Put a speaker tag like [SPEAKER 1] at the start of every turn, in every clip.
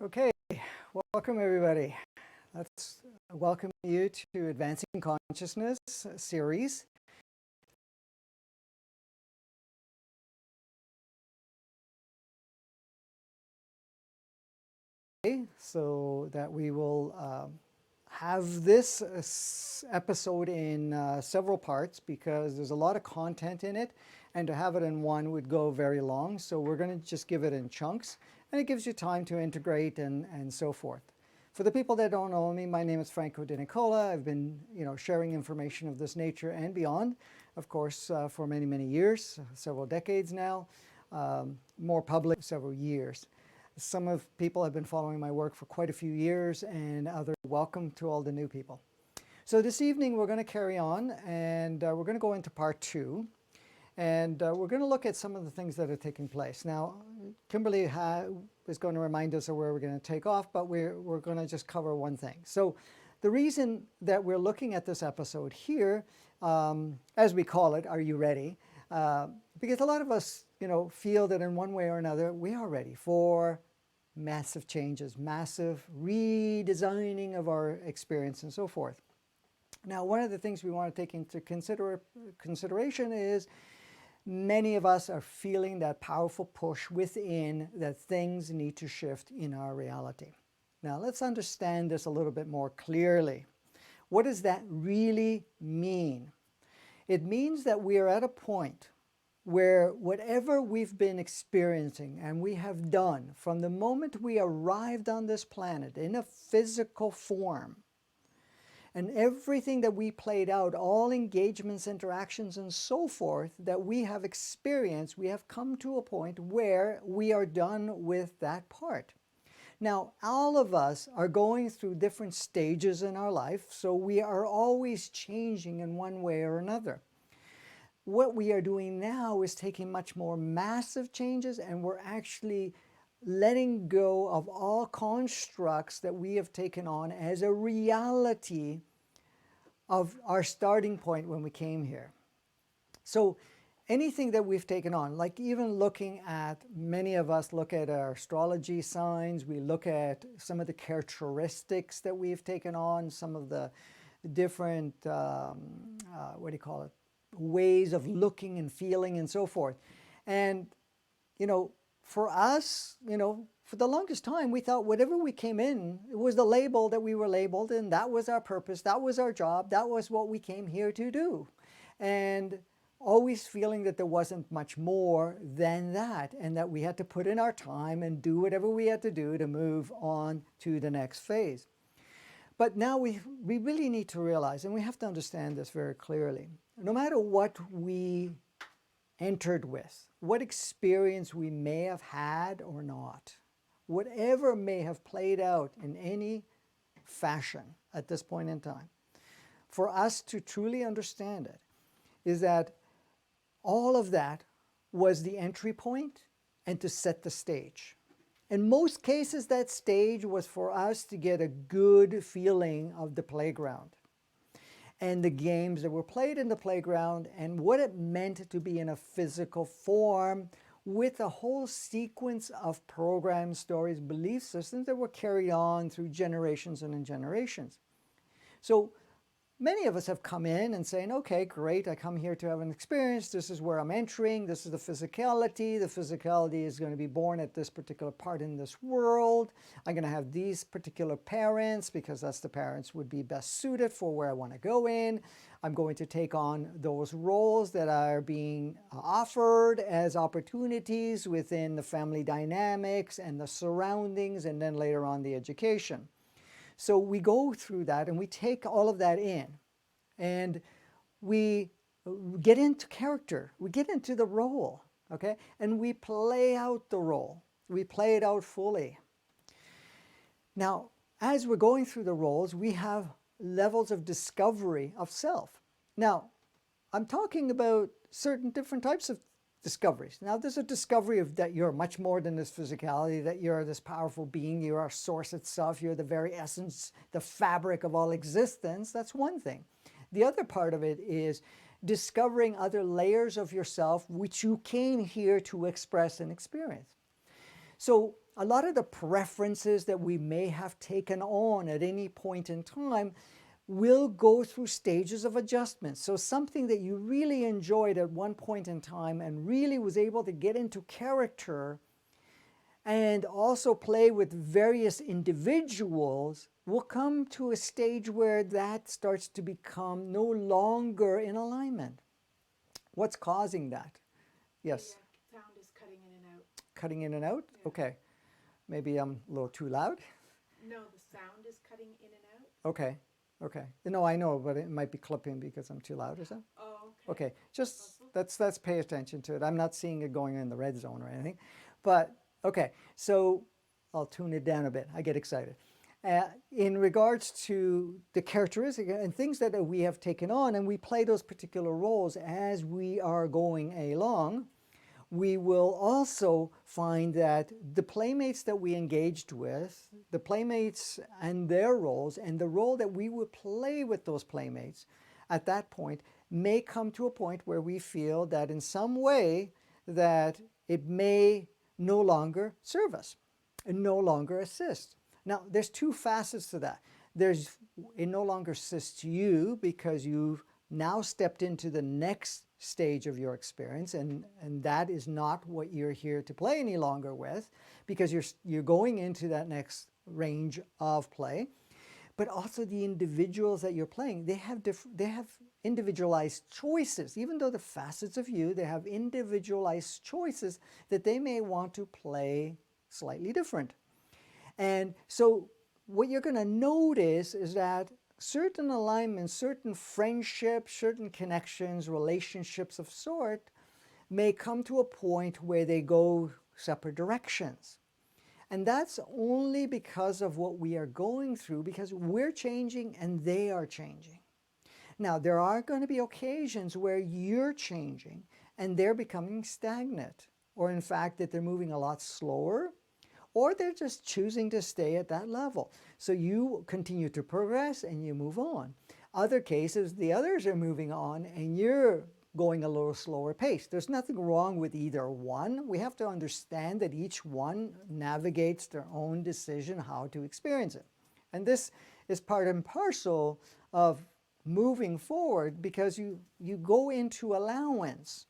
[SPEAKER 1] Okay, welcome everybody. Let's welcome you to Advancing Consciousness series. So that we will have this episode in several parts because there's a lot of content in it, and to have it in one would go very long. So we're going to just give it in chunks, and it gives you time to integrate and so forth. For the people that don't know me, my name is Franco De Nicola. I've been sharing information of this nature and beyond, of course, for many, many years, several decades now, more public, several years. Some of people have been following my work for quite a few years, and other welcome to all the new people. So this evening we're going to carry on, and we're going to go into part 2, and we're going to look at some of the things that are taking place. Now, Kimberly is going to remind us of where we're going to take off, but we're going to just cover one thing. So the reason that we're looking at this episode here, as we call it, Are You Ready? Because a lot of us feel that in one way or another, we are ready for massive changes, massive redesigning of our experience and so forth. Now, one of the things we want to take into consideration is many of us are feeling that powerful push within that things need to shift in our reality. Now, let's understand this a little bit more clearly. What does that really mean? It means that we are at a point where whatever we've been experiencing and we have done from the moment we arrived on this planet in a physical form, And everything that we played out, all engagements, interactions, and so forth that we have experienced, we have come to a point where we are done with that part. Now, all of us are going through different stages in our life, so we are always changing in one way or another. What we are doing now is taking much more massive changes, and we're actually letting go of all constructs that we have taken on as a reality of our starting point when we came here. So anything that we've taken on, like even looking at, many of us look at our astrology signs, we look at some of the characteristics that we've taken on, some of the different, what do you call it, ways of looking and feeling and so forth. And, you know, for us, you know, for the longest time, we thought whatever we came in, it was the label that we were labeled, and that was our purpose, that was our job, that was what we came here to do. And always feeling that there wasn't much more than that, and that we had to put in our time and do whatever we had to do to move on to the next phase. But now we really need to realize, and we have to understand this very clearly, no matter what we entered with, what experience we may have had or not, whatever may have played out in any fashion at this point in time, for us to truly understand it is that all of that was the entry point and to set the stage. In most cases, that stage was for us to get a good feeling of the playground and the games that were played in the playground and what it meant to be in a physical form with a whole sequence of programs, stories, belief systems that were carried on through generations and generations. So many of us have come in and saying, okay, great, I come here to have an experience. This is where I'm entering. This is the physicality. The physicality is going to be born at this particular part in this world. I'm going to have these particular parents because that's the parents would be best suited for where I want to go in. I'm going to take on those roles that are being offered as opportunities within the family dynamics and the surroundings, and then later on the education. So we go through that and we take all of that in and we get into character, we get into the role, okay? And we play out the role. We play it out fully. Now, as we're going through the roles, we have levels of discovery of self. Now, I'm talking about certain different types of discoveries. Now, there's a discovery of that you're much more than this physicality, that you're this powerful being, you're our source itself, you're the very essence, the fabric of all existence. That's one thing. The other part of it is discovering other layers of yourself which you came here to express and experience. So a lot of the preferences that we may have taken on at any point in time will go through stages of adjustment. So something that you really enjoyed at one point in time and really was able to get into character and also play with various individuals will come to a stage where that starts to become no longer in alignment. What's causing that? Yes?
[SPEAKER 2] The sound is cutting in and out.
[SPEAKER 1] Cutting in and out?
[SPEAKER 2] Yeah.
[SPEAKER 1] Okay. Maybe I'm a little too loud?
[SPEAKER 2] No, the sound is cutting in and out.
[SPEAKER 1] Okay. Okay. No, I know, but it might be clipping because I'm too loud or something.
[SPEAKER 2] Oh, okay.
[SPEAKER 1] Okay. Just let's pay attention to it. I'm not seeing it going in the red zone or anything. But okay. So I'll tune it down a bit. I get excited. In regards to the characteristics and things that we have taken on, and we play those particular roles as we are going along, we will also find that the playmates that we engaged with, the playmates and their roles, and the role that we would play with those playmates at that point may come to a point where we feel that in some way that it may no longer serve us and no longer assist. Now, there's two facets to that. There's, it no longer assists you because you've now stepped into the next stage of your experience, and that is not what you're here to play any longer with, because you're going into that next range of play. But also the individuals that you're playing, they have individualized choices. Even though the facets of you, they have individualized choices that they may want to play slightly different. And so what you're going to notice is that certain alignments, certain friendships, certain connections, relationships of sort may come to a point where they go separate directions. And that's only because of what we are going through, because we're changing and they are changing. Now, there are going to be occasions where you're changing and they're becoming stagnant, or in fact that they're moving a lot slower, or they're just choosing to stay at that level. So you continue to progress and you move on. Other cases, the others are moving on and you're going a little slower pace. There's nothing wrong with either one. We have to understand that each one navigates their own decision how to experience it. And this is part and parcel of moving forward, because you go into allowance,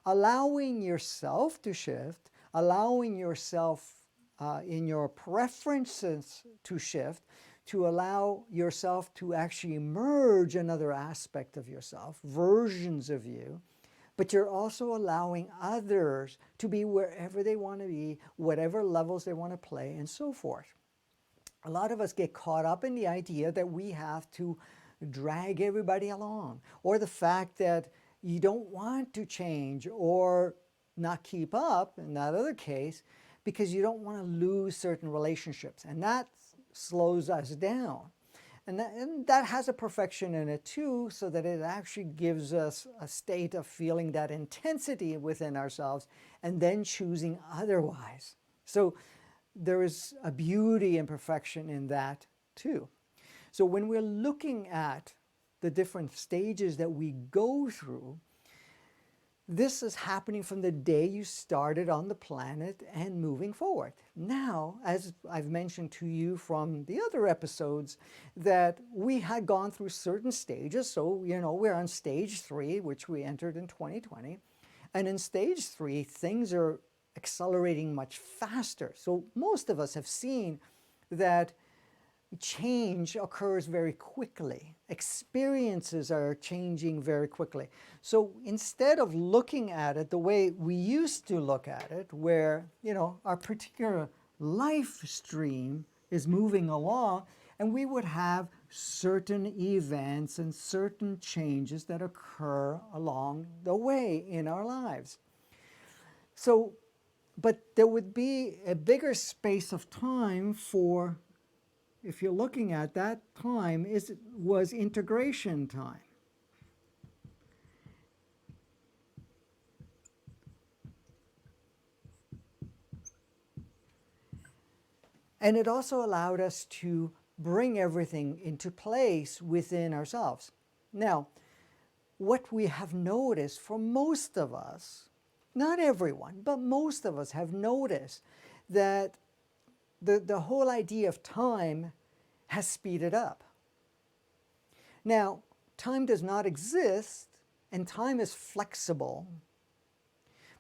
[SPEAKER 1] allowing yourself to shift, allowing yourself in your preferences to shift, to allow yourself to actually merge another aspect of yourself, versions of you, but you're also allowing others to be wherever they want to be, whatever levels they want to play, and so forth. A lot of us get caught up in the idea that we have to drag everybody along, or the fact that you don't want to change or not keep up, in that other case, because you don't want to lose certain relationships, and that slows us down. And that has a perfection in it too, so that it actually gives us a state of feeling that intensity within ourselves and then choosing otherwise. So there is a beauty and perfection in that too. So when we're looking at the different stages that we go through, this is happening from the day you started on the planet and moving forward. Now, as I've mentioned to you from the other episodes, that we had gone through certain stages. So, we're on stage 3, which we entered in 2020. And in stage 3, things are accelerating much faster. So most of us have seen that change occurs very quickly. Experiences are changing very quickly. So instead of looking at it the way we used to look at it, where, our particular life stream is moving along, and we would have certain events and certain changes that occur along the way in our lives. So, but there would be a bigger space of time for, if you're looking at that time, was integration time. And it also allowed us to bring everything into place within ourselves. Now, what we have noticed for most of us, not everyone, but most of us have noticed that the whole idea of time has speeded up. Now, time does not exist, and time is flexible,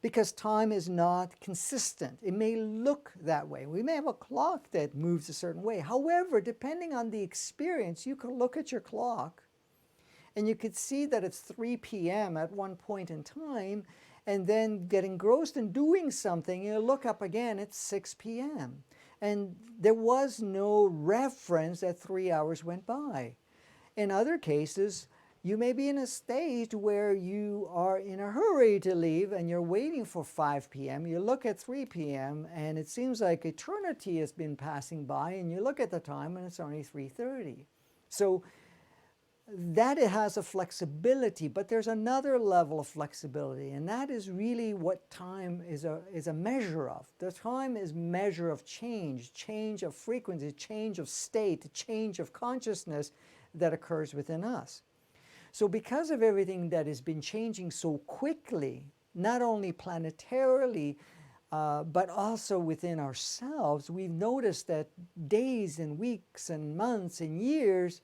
[SPEAKER 1] because time is not consistent. It may look that way. We may have a clock that moves a certain way. However, depending on the experience, you can look at your clock and you could see that it's 3 p.m. at one point in time, and then get engrossed in doing something, you look up again, it's 6 p.m. And there was no reference that 3 hours went by. In other cases, you may be in a state where you are in a hurry to leave and you're waiting for 5 p.m. You look at 3 p.m. and it seems like eternity has been passing by, and you look at the time and it's only 3:30. So that it has a flexibility, but there's another level of flexibility, and that is really what time is a measure of. The time is measure of change of frequency, change of state, change of consciousness that occurs within us. So because of everything that has been changing so quickly, not only planetarily, but also within ourselves, we've noticed that days and weeks and months and years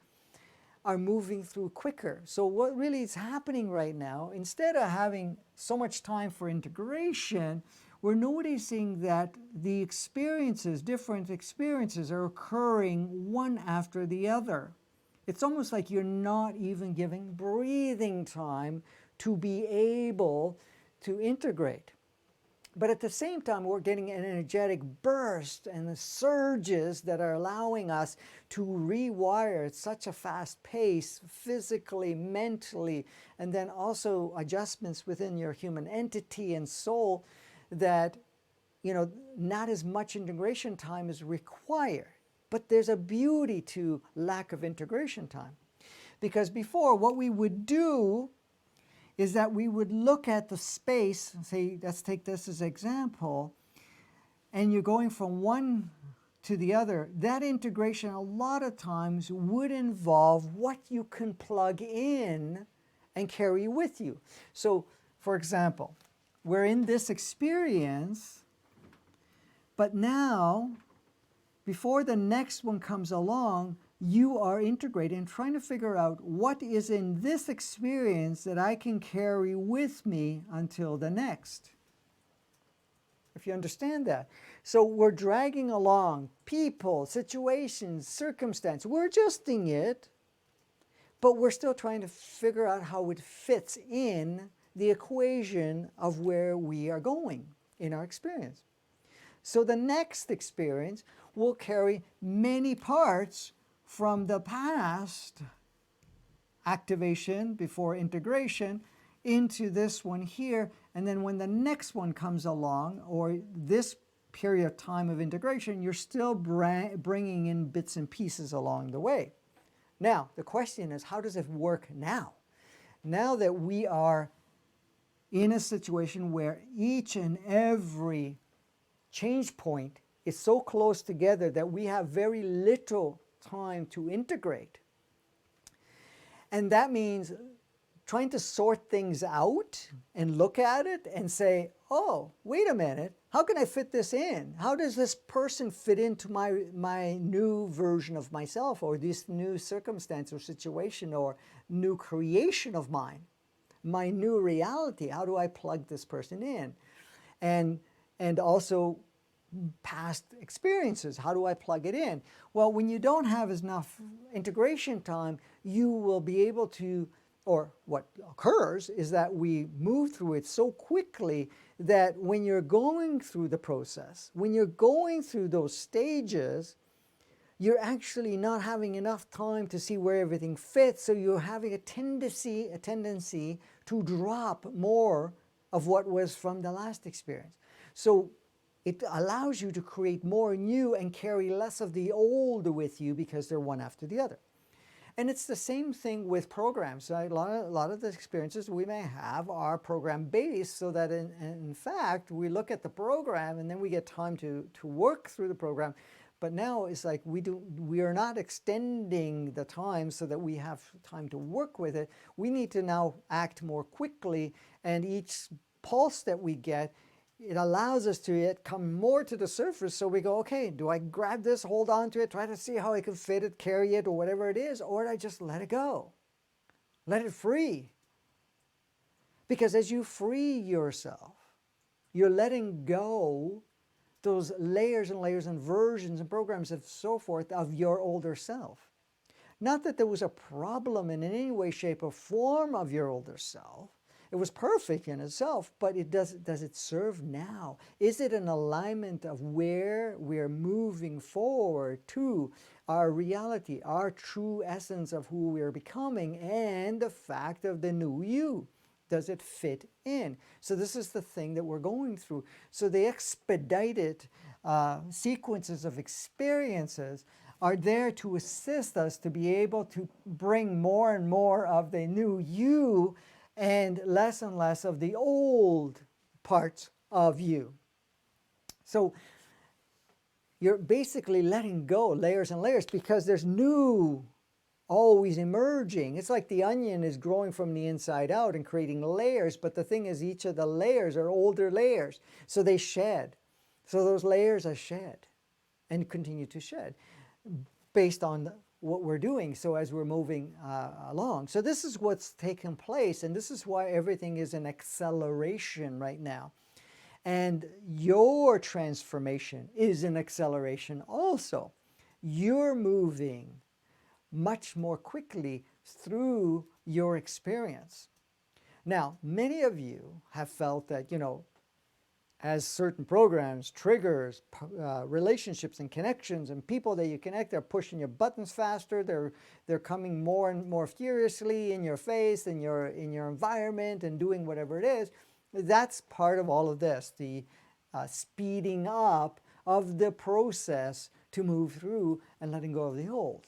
[SPEAKER 1] are moving through quicker. So what really is happening right now, instead of having so much time for integration, we're noticing that the experiences, different experiences, are occurring one after the other. It's almost like you're not even giving breathing time to be able to integrate. But at the same time, we're getting an energetic burst and the surges that are allowing us to rewire at such a fast pace, physically, mentally, and then also adjustments within your human entity and soul, that, you know, not as much integration time is required. But there's a beauty to lack of integration time. Because before, what we would do is that we would look at the space and say, let's take this as an example, and you're going from one to the other. That integration a lot of times would involve what you can plug in and carry with you. So, for example, we're in this experience, but now, before the next one comes along, you are integrating and trying to figure out what is in this experience that I can carry with me until the next. If you understand that. So we're dragging along people, situations, circumstance. We're adjusting it, but we're still trying to figure out how it fits in the equation of where we are going in our experience. So the next experience will carry many parts from the past activation before integration into this one here, and then when the next one comes along, or this period of time of integration, you're still bringing in bits and pieces along the way. Now, the question is, how does it work now? Now that we are in a situation where each and every change point is so close together that we have very little time to integrate. And that means trying to sort things out and look at it and say, oh, wait a minute, how can I fit this in? How does this person fit into my new version of myself, or this new circumstance or situation or new creation of mine, my new reality? How do I plug this person in? And also past experiences, how do I plug it in? Well, when you don't have enough integration time, you will be able to, or what occurs is that we move through it so quickly that when you're going through the process, when you're going through those stages, you're actually not having enough time to see where everything fits, so you're having a tendency to drop more of what was from the last experience. So it allows you to create more new and carry less of the old with you because they're one after the other. And it's the same thing with programs. A lot of the experiences we may have are program-based, so that in fact, we look at the program and then we get time to work through the program. But now it's like we are not extending the time so that we have time to work with it. We need to now act more quickly, and each pulse that we get, it allows us to come more to the surface, so we go, okay, do I grab this, hold on to it, try to see how I can fit it, carry it, or whatever it is, or do I just let it go? Let it free. Because as you free yourself, you're letting go those layers and layers and versions and programs and so forth of your older self. Not that there was a problem in any way, shape, or form of your older self. It was perfect in itself, but does it serve now? Is it an alignment of where we're moving forward to our reality, our true essence of who we're becoming, and the fact of the new you? Does it fit in? So this is the thing that we're going through. So the expedited sequences of experiences are there to assist us to be able to bring more and more of the new you and less of the old parts of you. So you're basically letting go layers and layers, because there's new always emerging. It's like the onion is growing from the inside out and creating layers, but the thing is, each of the layers are older layers, so they shed. So those layers are shed and continue to shed based on what we're doing, so as we're moving along. So this is what's taken place, and this is why everything is in acceleration right now. And your transformation is in acceleration also. You're moving much more quickly through your experience. Now, many of you have felt that, as certain programs, triggers, relationships and connections and people that you connect are pushing your buttons faster. They're coming more and more furiously in your face, in your environment, and doing whatever it is. That's part of all of this, the speeding up of the process to move through and letting go of the old.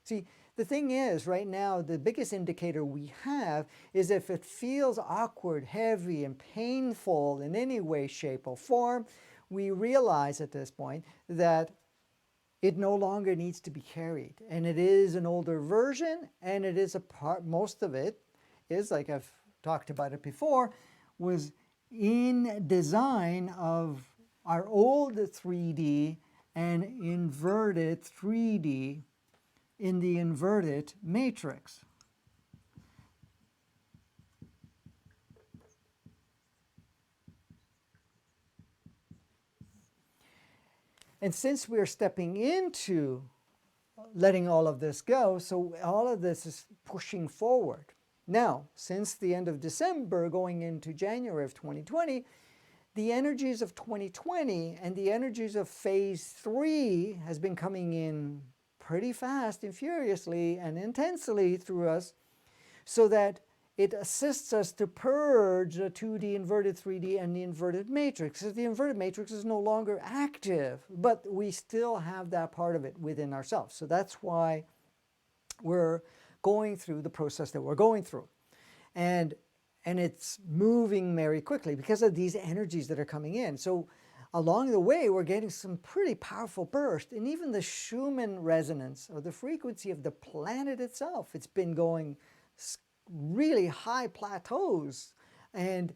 [SPEAKER 1] See, the thing is, right now, the biggest indicator we have is if it feels awkward, heavy, and painful in any way, shape, or form, we realize at this point that it no longer needs to be carried. And it is an older version, and it is a part, most of it is, like I've talked about it before, was in design of our old 3D and inverted 3D in the inverted matrix. And since we're stepping into letting all of this go, so all of this is pushing forward. Now, since the end of December going into January of 2020, the energies of 2020 and the energies of phase 3 has been coming in pretty fast and furiously and intensely through us, so that it assists us to purge the 2D inverted 3D and the inverted matrix. So the inverted matrix is no longer active, but we still have that part of it within ourselves. So that's why we're going through the process that we're going through. And it's moving very quickly because of these energies that are coming in. So along the way, we're getting some pretty powerful bursts. And even the Schumann resonance, or the frequency of the planet itself, it's been going really high plateaus and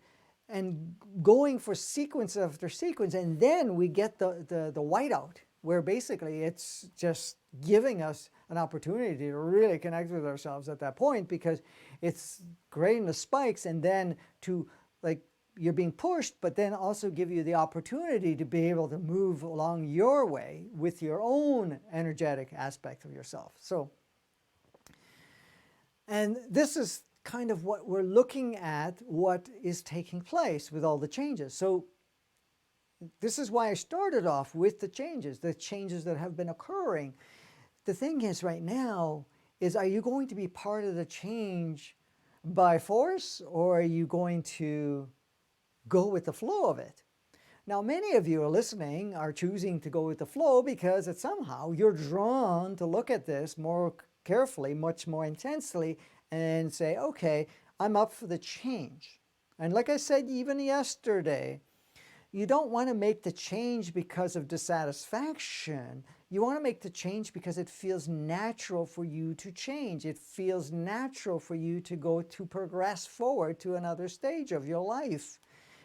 [SPEAKER 1] going for sequence after sequence. And then we get the whiteout, where basically it's just giving us an opportunity to really connect with ourselves at that point, because it's creating the spikes and then to, like, you're being pushed, but then also give you the opportunity to be able to move along your way with your own energetic aspect of yourself. So, and this is kind of what we're looking at, what is taking place with all the changes. So this is why I started off with the changes that have been occurring. The thing is right now is, are you going to be part of the change by force, or are you going to go with the flow of it? Now, many of you are listening are choosing to go with the flow because it's somehow you're drawn to look at this more carefully, much more intensely, and say, okay, I'm up for the change. And like I said even yesterday, you don't want to make the change because of dissatisfaction. You want to make the change because it feels natural for you to change. It feels natural for you to go to progress forward to another stage of your life.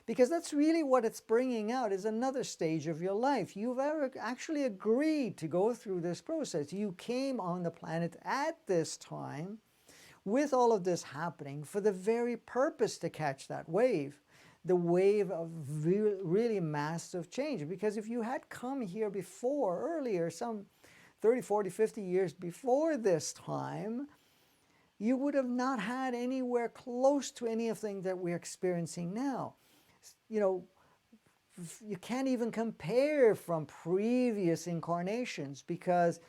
[SPEAKER 1] Because that's really what it's bringing out, is another stage of your life. You've actually agreed to go through this process. You came on the planet at this time with all of this happening for the very purpose to catch that wave. The wave of really massive change. Because if you had come here before, earlier, some 30, 40, 50 years before this time, you would have not had anywhere close to anything that we're experiencing now. You know, you can't even compare from previous incarnations, because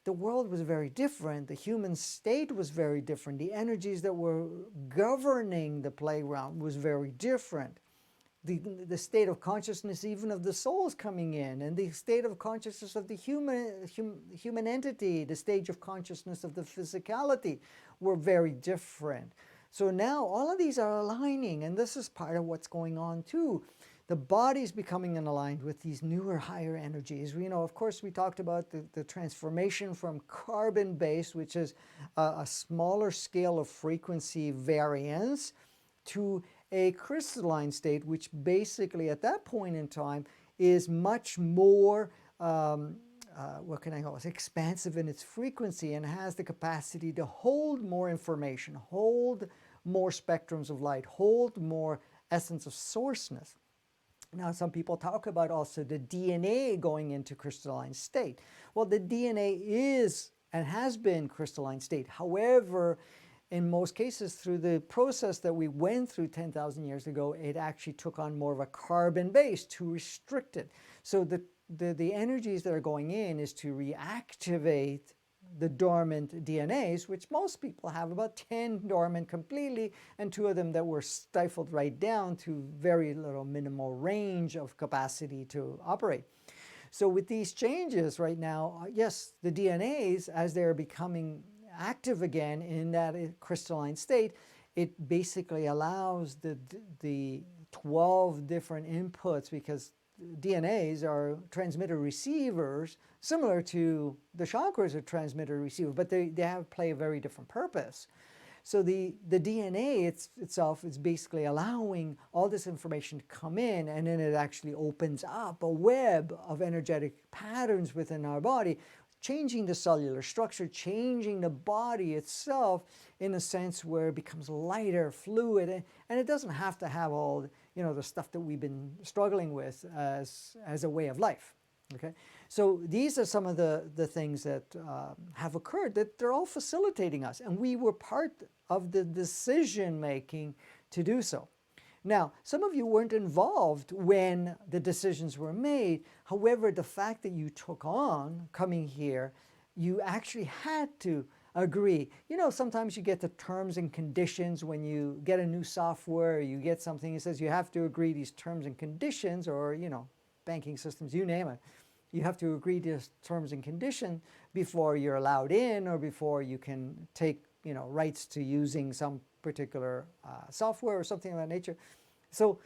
[SPEAKER 1] the world was very different. The human state was very different. The energies that were governing the playground was very different. The state of consciousness even of the souls coming in, and the state of consciousness of the human entity, the stage of consciousness of the physicality were very different. So now all of these are aligning, and this is part of what's going on too. The body's becoming aligned with these newer, higher energies. You know, of course, we talked about the transformation from carbon-based, which is a smaller scale of frequency variance, to a crystalline state, which basically at that point in time is much more, what can I call it, expansive in its frequency, and has the capacity to hold more information, hold more spectrums of light, hold more essence of sourceness. Now, some people talk about also the DNA going into crystalline state. Well, the DNA is and has been crystalline state. However, in most cases, through the process that we went through 10,000 years ago, it actually took on more of a carbon base to restrict it. So the energies that are going in is to reactivate the dormant DNAs, which most people have about 10 dormant completely, and 2 of them that were stifled right down to very little minimal range of capacity to operate. So with these changes right now, yes, the DNAs, as they're becoming active again in that crystalline state, it basically allows the 12 different inputs, because DNAs are transmitter receivers, similar to the chakras are transmitter receiver, but they play a very different purpose. So the DNA itself is basically allowing all this information to come in, and then it actually opens up a web of energetic patterns within our body, changing the cellular structure, changing the body itself in a sense where it becomes lighter, fluid, and it doesn't have to have all the stuff that we've been struggling with as a way of life. Okay, so these are some of the things that have occurred, that they're all facilitating us, and we were part of the decision making to do so. Now, some of you weren't involved when the decisions were made. However, the fact that you took on coming here, you actually had to agree. Sometimes you get the terms and conditions when you get a new software, or you get something that says you have to agree these terms and conditions, or, banking systems, you name it. You have to agree to terms and conditions before you're allowed in, or before you can take, rights to using some particular software or something of that nature. So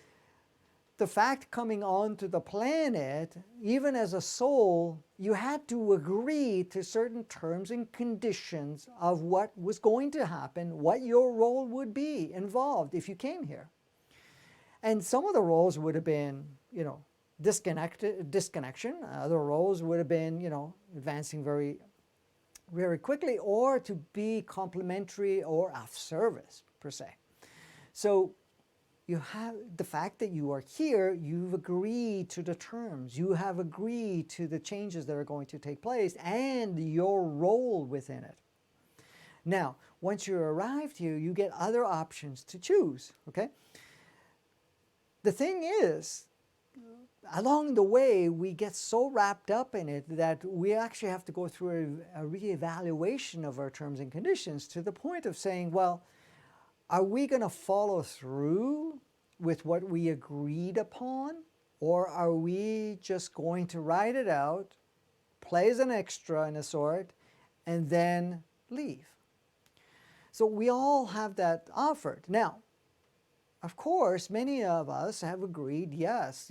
[SPEAKER 1] the fact coming onto the planet, even as a soul, you had to agree to certain terms and conditions of what was going to happen, what your role would be involved if you came here. And some of the roles would have been, disconnection. Other roles would have been, advancing very, very quickly, or to be complementary or of service, per se. So you have the fact that you are here, you've agreed to the terms, you have agreed to the changes that are going to take place and your role within it. Now, once you arrived here, you get other options to choose, okay? The thing is, along the way, we get so wrapped up in it that we actually have to go through a reevaluation of our terms and conditions, to the point of saying, well, are we going to follow through with what we agreed upon, or are we just going to ride it out, play as an extra in a sort, and then leave? So we all have that offered. Now, of course, many of us have agreed, yes,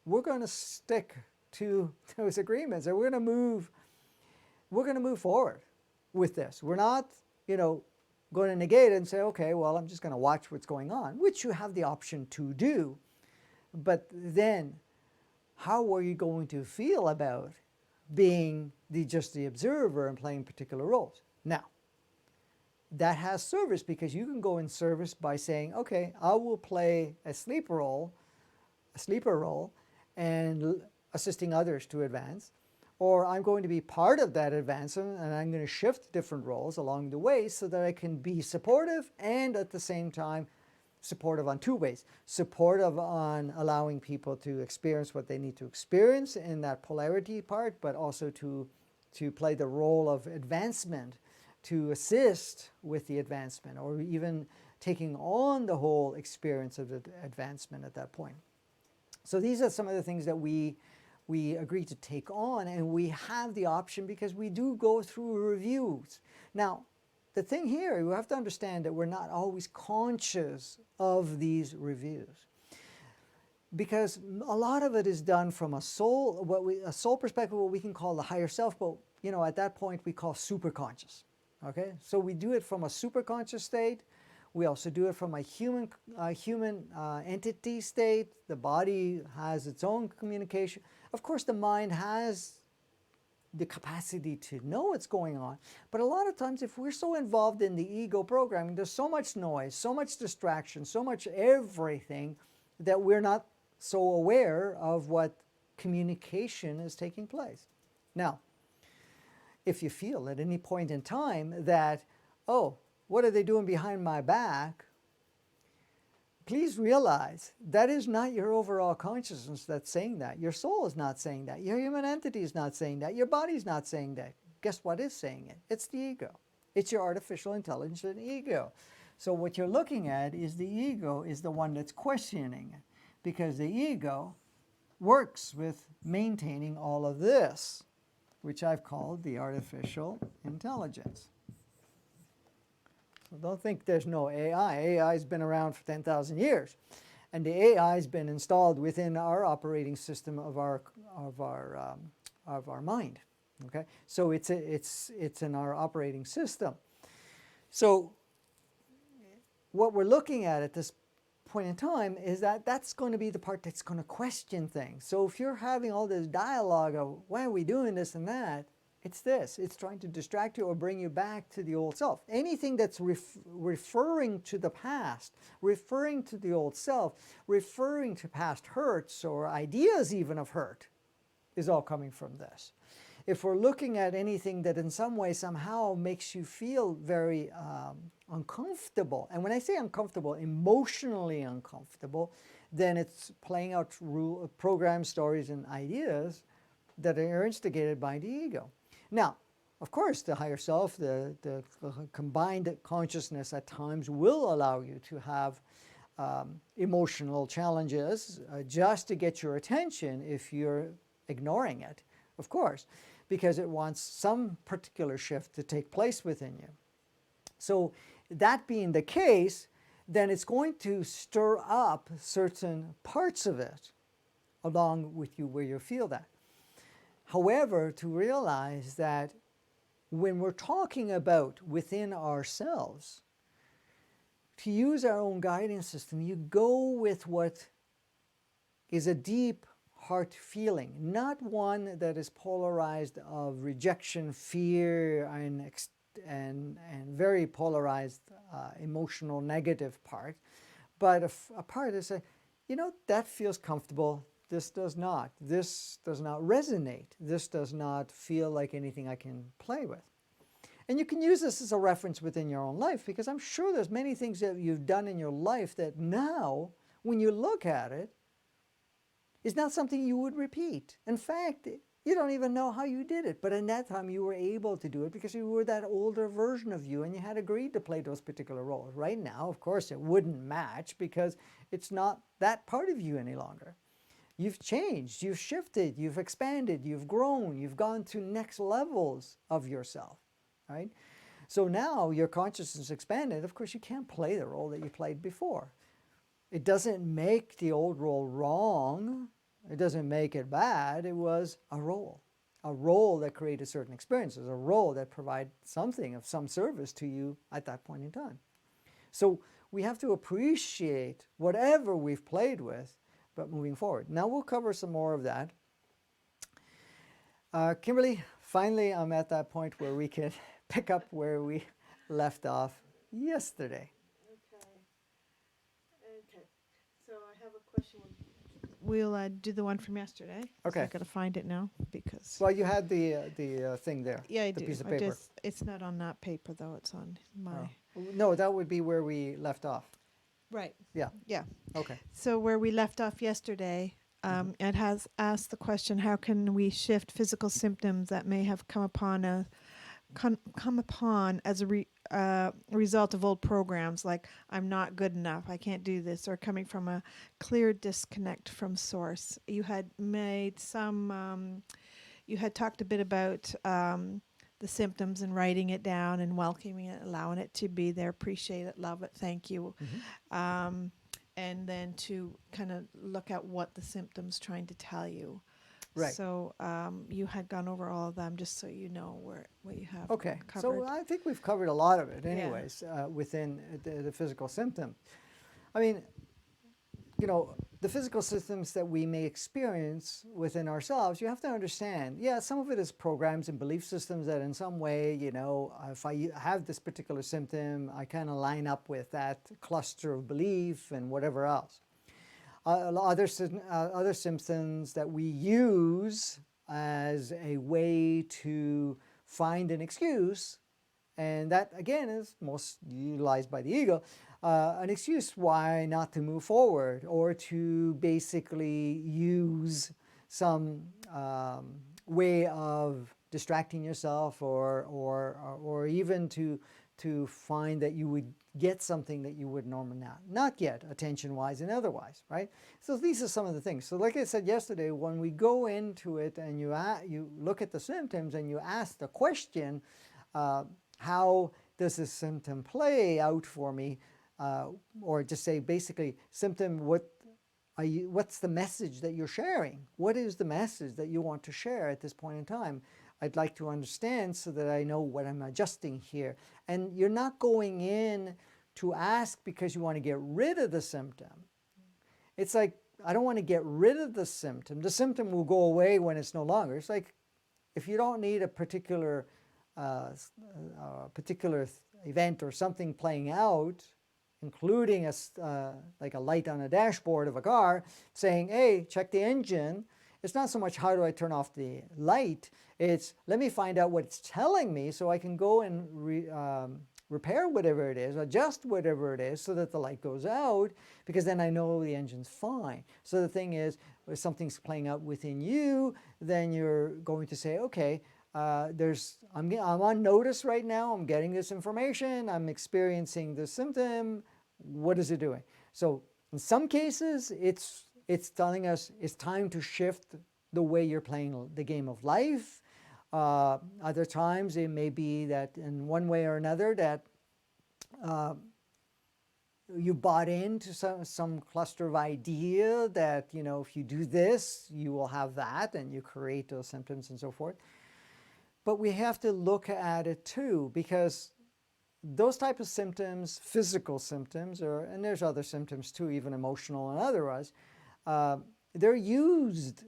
[SPEAKER 1] we're going to stick to those agreements, and we're going to move forward with this. We're not, going to negate it and say, okay, well, I'm just going to watch what's going on, which you have the option to do. But then, how are you going to feel about being just the observer and playing particular roles? Now, that has service, because you can go in service by saying, okay, I will play a sleeper role, and assisting others to advance. Or I'm going to be part of that advancement, and I'm going to shift different roles along the way so that I can be supportive, and at the same time supportive on 2 ways. Supportive on allowing people to experience what they need to experience in that polarity part, but also to play the role of advancement, to assist with the advancement, or even taking on the whole experience of the advancement at that point. So these are some of the things that we agree to take on, and we have the option because we do go through reviews. Now, the thing here, you have to understand that we're not always conscious of these reviews, because a lot of it is done from a soul perspective, what we can call the higher self, but at that point we call superconscious. Okay, so we do it from a superconscious state. We also do it from a human entity state. The body has its own communication. Of course, the mind has the capacity to know what's going on. But a lot of times, if we're so involved in the ego programming, there's so much noise, so much distraction, so much everything, that we're not so aware of what communication is taking place. Now, if you feel at any point in time that, oh, what are they doing behind my back? Please realize that is not your overall consciousness that's saying that. Your soul is not saying that. Your human entity is not saying that. Your body's not saying that. Guess what is saying it? It's the ego. It's your artificial intelligent ego. So what you're looking at is the ego is the one that's questioning it, because the ego works with maintaining all of this, which I've called the artificial intelligence. So don't think there's no AI. AI has been around for 10,000 years, and the AI has been installed within our operating system of our mind. Okay, so it's in our operating system. So what we're looking at this point in time is that that's going to be the part that's going to question things. So if you're having all this dialogue of why are we doing this and that, it's this. It's trying to distract you or bring you back to the old self. Anything that's referring to the past, referring to the old self, referring to past hurts or ideas even of hurt is all coming from this. If we're looking at anything that in some way somehow makes you feel very uncomfortable, and when I say uncomfortable, emotionally uncomfortable, then it's playing out programs, stories, and ideas that are instigated by the ego. Now, of course, the higher self, the combined consciousness at times will allow you to have emotional challenges just to get your attention if you're ignoring it, of course, because it wants some particular shift to take place within you. So that being the case, then it's going to stir up certain parts of it along with you where you feel that. However, to realize that when we're talking about within ourselves, to use our own guiding system, you go with what is a deep heart feeling, not one that is polarized of rejection, fear, and very polarized emotional negative part, but a part that says, you know, that feels comfortable. This does not. This does not resonate. This does not feel like anything I can play with. And you can use this as a reference within your own life, because I'm sure there's many things that you've done in your life that now, when you look at it, is not something you would repeat. In fact, you don't even know how you did it, but in that time you were able to do it because you were that older version of you and you had agreed to play those particular roles. Right now, of course, it wouldn't match because it's not that part of you any longer. You've changed, you've shifted, you've expanded, you've grown, you've gone to next levels of yourself, right? So now your consciousness expanded. Of course, you can't play the role that you played before. It doesn't make the old role wrong. It doesn't make it bad. It was a role that created certain experiences, a role that provided something of some service to you at that point in time. So we have to appreciate whatever we've played with, but moving forward. Now we'll cover some more of that. Kimberly, finally I'm at that point where we can pick up where we left off yesterday.
[SPEAKER 2] Okay. So I have a question. We'll do the one from yesterday.
[SPEAKER 1] Okay.
[SPEAKER 2] So I got to find it now because.
[SPEAKER 1] Well, you had the thing there.
[SPEAKER 2] Yeah, I
[SPEAKER 1] the
[SPEAKER 2] do.
[SPEAKER 1] piece of paper.
[SPEAKER 2] It's not on that paper though. It's on my.
[SPEAKER 1] Oh. No, that would be where we left off.
[SPEAKER 2] Right.
[SPEAKER 1] Yeah.
[SPEAKER 2] Yeah.
[SPEAKER 1] Okay.
[SPEAKER 2] So where we left off yesterday, it has asked the question: how can we shift physical symptoms that may have come upon as a result of old programs, like I'm not good enough, I can't do this, or coming from a clear disconnect from source. You had made some, you had talked a bit about the symptoms and writing it down and welcoming it, allowing it to be there, appreciate it, love it, thank you.
[SPEAKER 1] Mm-hmm.
[SPEAKER 2] And then to kind of look at what the symptom's trying to tell you.
[SPEAKER 1] Right.
[SPEAKER 2] So you had gone over all of them, just so you know what you have
[SPEAKER 1] Okay.
[SPEAKER 2] covered.
[SPEAKER 1] So I think we've covered a lot of it anyways, within the physical symptom. I mean, you know, the physical symptoms that we may experience within ourselves, you have to understand, yeah, some of it is programs and belief systems that in some way, you know, if I have this particular symptom, I kind of line up with that cluster of belief and whatever else. Other symptoms that we use as a way to find an excuse And that, again, is most utilized by the ego, an excuse why not to move forward or to basically use some way of distracting yourself or even to find that you would get something that you would normally not get, attention-wise and otherwise, right? So these are some of the things. So like I said yesterday, when we go into it and you look at the symptoms and you ask the question, how does this symptom play out for me? Or just say basically, symptom, what's the message that you're sharing? What is the message that you want to share at this point in time? I'd like to understand so that I know what I'm adjusting here. And you're not going in to ask because you want to get rid of the symptom. It's like, I don't want to get rid of the symptom. The symptom will go away when it's no longer. It's like, if you don't need a particular event or something playing out, including like a light on a dashboard of a car saying, hey, check the engine. It's not so much how do I turn off the light, it's let me find out what it's telling me so I can go and repair whatever it is, adjust whatever it is so that the light goes out, because then I know the engine's fine. So the thing is, if something's playing out within you, then you're going to say, okay, I'm on notice right now, I'm getting this information, I'm experiencing this symptom, what is it doing? So in some cases, it's telling us it's time to shift the way you're playing the game of life. Other times it may be that in one way or another that you bought into some cluster of idea that, you know, if you do this, you will have that, and you create those symptoms and so forth. But we have to look at it too, because those type of symptoms, physical symptoms, and there's other symptoms too, even emotional and otherwise, they're used,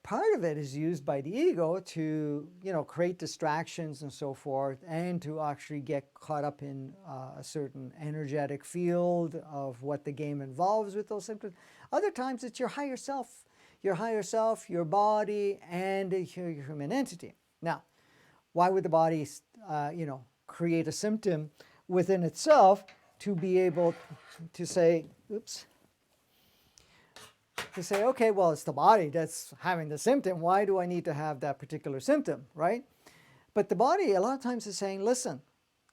[SPEAKER 1] part of it is used by the ego to, you know, create distractions and so forth, and to actually get caught up in a certain energetic field of what the game involves with those symptoms. Other times it's your higher self, your body, and your human entity. Now, why would the body, create a symptom within itself to be able to say, okay, well, it's the body that's having the symptom. Why do I need to have that particular symptom, right? But the body, a lot of times, is saying, listen,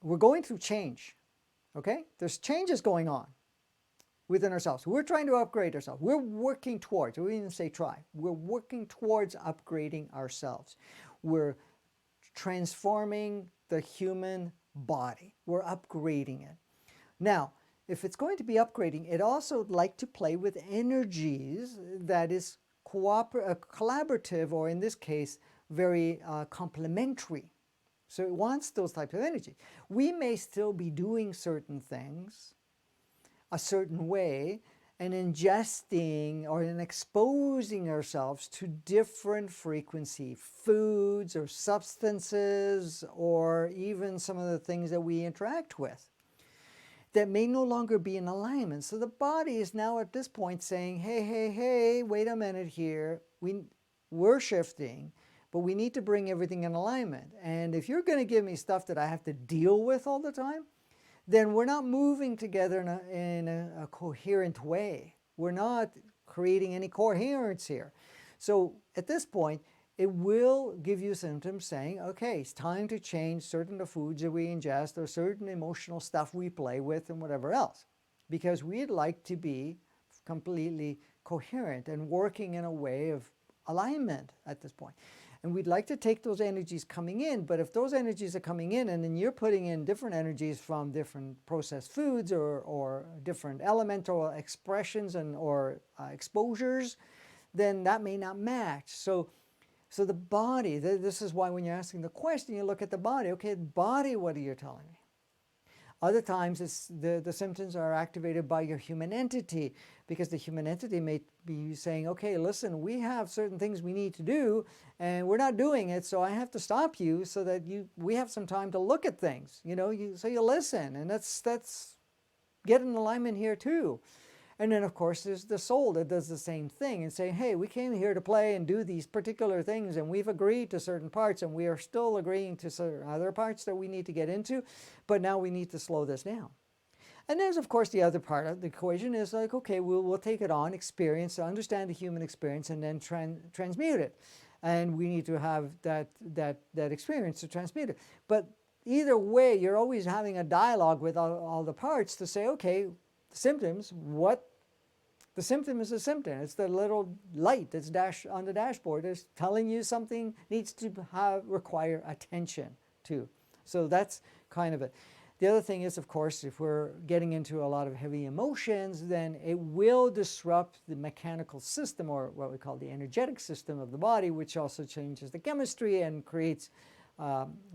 [SPEAKER 1] we're going through change, okay? There's changes going on within ourselves. We're trying to upgrade ourselves. We're working towards, we didn't say try, we're working towards upgrading ourselves. We're transforming the human body. We're upgrading it. Now, if it's going to be upgrading, it also like to play with energies that is collaborative, or in this case, very complementary. So it wants those types of energy. We may still be doing certain things a certain way, and ingesting or in exposing ourselves to different frequency foods or substances, or even some of the things that we interact with that may no longer be in alignment. So the body is now at this point saying, hey, wait a minute here. We're shifting, but we need to bring everything in alignment. And if you're going to give me stuff that I have to deal with all the time, then we're not moving together in a coherent way. We're not creating any coherence here. So at this point, it will give you symptoms saying, okay, it's time to change certain of foods that we ingest or certain emotional stuff we play with and whatever else. Because we'd like to be completely coherent and working in a way of alignment at this point. And we'd like to take those energies coming in, but if those energies are coming in and then you're putting in different energies from different processed foods or different elemental expressions or exposures, then that may not match. So the body, this is why when you're asking the question, you look at the body. Okay, body, what are you telling me? Other times it's the symptoms are activated by your human entity, because the human entity may be saying, okay, listen, we have certain things we need to do and we're not doing it, so I have to stop you so that we have some time to look at things, so you listen, and that's get in alignment here too. And then, of course, there's the soul that does the same thing and saying, hey, we came here to play and do these particular things, and we've agreed to certain parts, and we are still agreeing to certain other parts that we need to get into, but now we need to slow this down. And there's, of course, the other part of the equation is like, okay, we'll take it on, experience, understand the human experience, and then transmute it. And we need to have that experience to transmute it. But either way, you're always having a dialogue with all the parts to say, okay, the symptoms, the symptom is a symptom. It's the little light that's on the dashboard that's telling you something needs to require attention to. So that's kind of it. The other thing is, of course, if we're getting into a lot of heavy emotions, then it will disrupt the mechanical system, or what we call the energetic system of the body, which also changes the chemistry and creates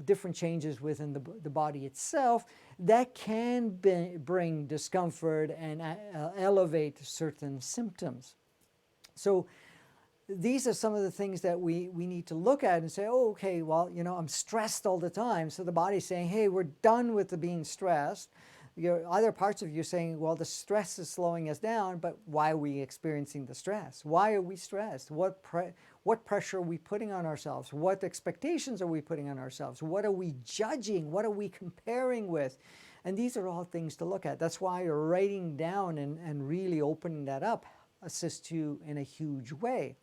[SPEAKER 1] different changes within the body itself that can bring discomfort and elevate certain symptoms. So these are some of the things that we need to look at and say, oh, okay, well, I'm stressed all the time. So the body's saying, hey, we're done with the being stressed. Your other parts of you saying, well, the stress is slowing us down, but why are we experiencing the stress? Why are we stressed? What pressure are we putting on ourselves? What expectations are we putting on ourselves? What are we judging? What are we comparing with? And these are all things to look at. That's why writing down and really opening that up assists you in a huge way.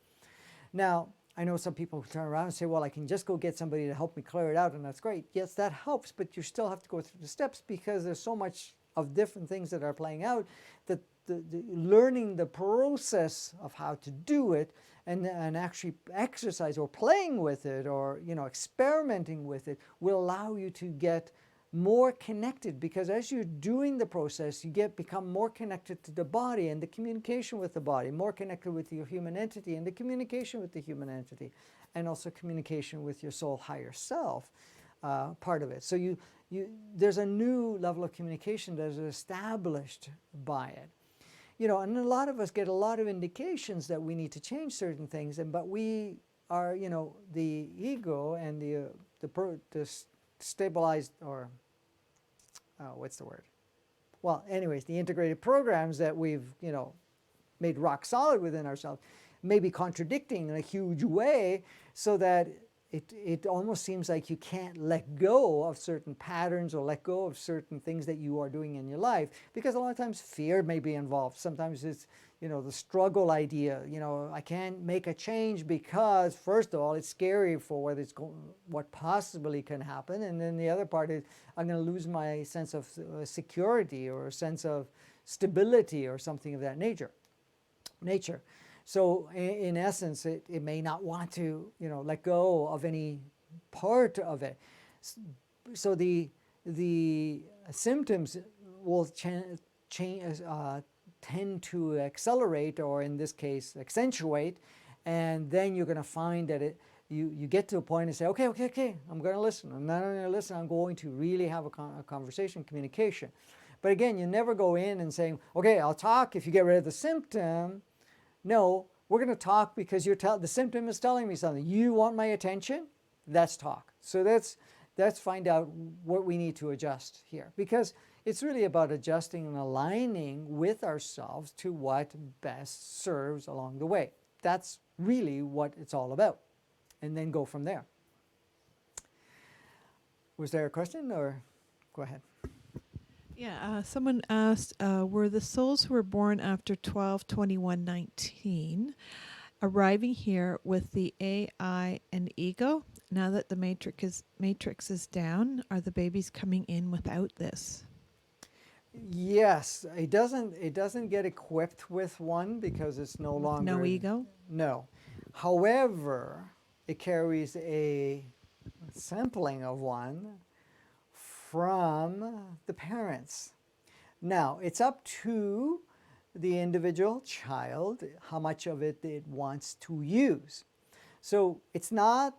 [SPEAKER 1] Now, I know some people turn around and say, well, I can just go get somebody to help me clear it out, and that's great. Yes, that helps, but you still have to go through the steps because there's so much of different things that are playing out that the learning the process of how to do it and actually exercise or playing with it or experimenting with it will allow you to get more connected, because as you're doing the process, you become more connected to the body and the communication with the body, more connected with your human entity and the communication with the human entity, and also communication with your soul higher self, part of it. So there's a new level of communication that is established by it. And a lot of us get a lot of indications that we need to change certain things, but we are, the ego and the stabilized, or what's the word? Well, anyways, the integrated programs that we've, made rock solid within ourselves may be contradicting in a huge way, so that it almost seems like you can't let go of certain patterns or let go of certain things that you are doing in your life, because a lot of times fear may be involved. Sometimes it's the struggle idea. I can't make a change because, first of all, it's scary for what possibly can happen, and then the other part is I'm going to lose my sense of security or a sense of stability or something of that nature. So in essence, it may not want to let go of any part of it. So the symptoms will tend to accelerate, or in this case accentuate, and then you're going to find that you get to a point and say, okay, I'm going to listen. I'm not going to listen, I'm going to really have a conversation, communication. But again, you never go in and saying, okay, I'll talk if you get rid of the symptom. No, we're going to talk because the symptom is telling me something. You want my attention? Let's talk. So let's find out what we need to adjust here, because it's really about adjusting and aligning with ourselves to what best serves along the way. That's really what it's all about. And then go from there. Was there a question, or go ahead?
[SPEAKER 2] Yeah, someone asked, were the souls who were born after 12/21/19 arriving here with the AI and ego? Now that the matrix is down, are the babies coming in without this?
[SPEAKER 1] Yes, it doesn't get equipped with one because it's no longer
[SPEAKER 2] No ego?
[SPEAKER 1] No. However, it carries a sampling of one from the parents. Now, it's up to the individual child how much of it wants to use. So it's not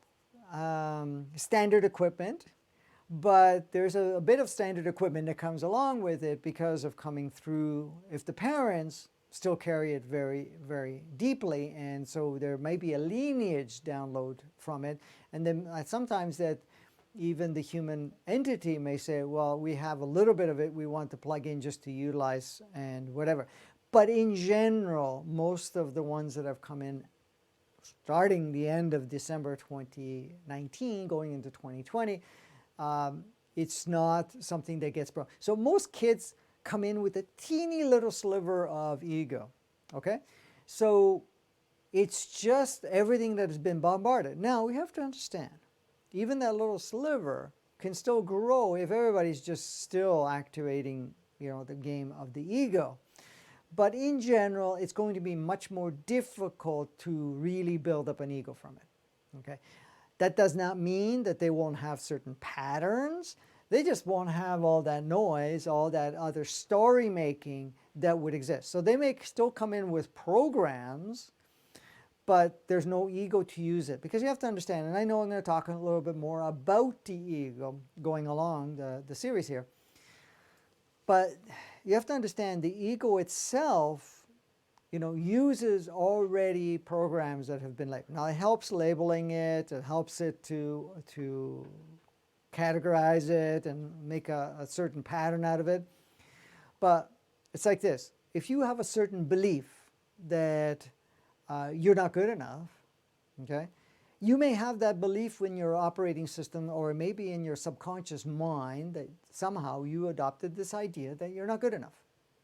[SPEAKER 1] standard equipment, but there's a bit of standard equipment that comes along with it because of coming through, if the parents still carry it very, very deeply, and so there may be a lineage download from it, and then sometimes that even the human entity may say, well, we have a little bit of it we want to plug in just to utilize and whatever. But in general, most of the ones that have come in starting the end of December 2019, going into 2020, it's not something that gets broken. So most kids come in with a teeny little sliver of ego, okay? So it's just everything that has been bombarded. Now, we have to understand, even that little sliver can still grow if everybody's just still activating, the game of the ego. But in general, it's going to be much more difficult to really build up an ego from it, okay? That does not mean that they won't have certain patterns. They just won't have all that noise, all that other story making that would exist. So they may still come in with programs, but there's no ego to use it. Because you have to understand, and I know I'm going to talk a little bit more about the ego going along the series here, but you have to understand the ego itself, uses already programs that have been labeled. Now it helps labeling it, it helps it to categorize it and make a certain pattern out of it. But it's like this: if you have a certain belief that you're not good enough, okay, you may have that belief in your operating system, or maybe in your subconscious mind, that somehow you adopted this idea that you're not good enough,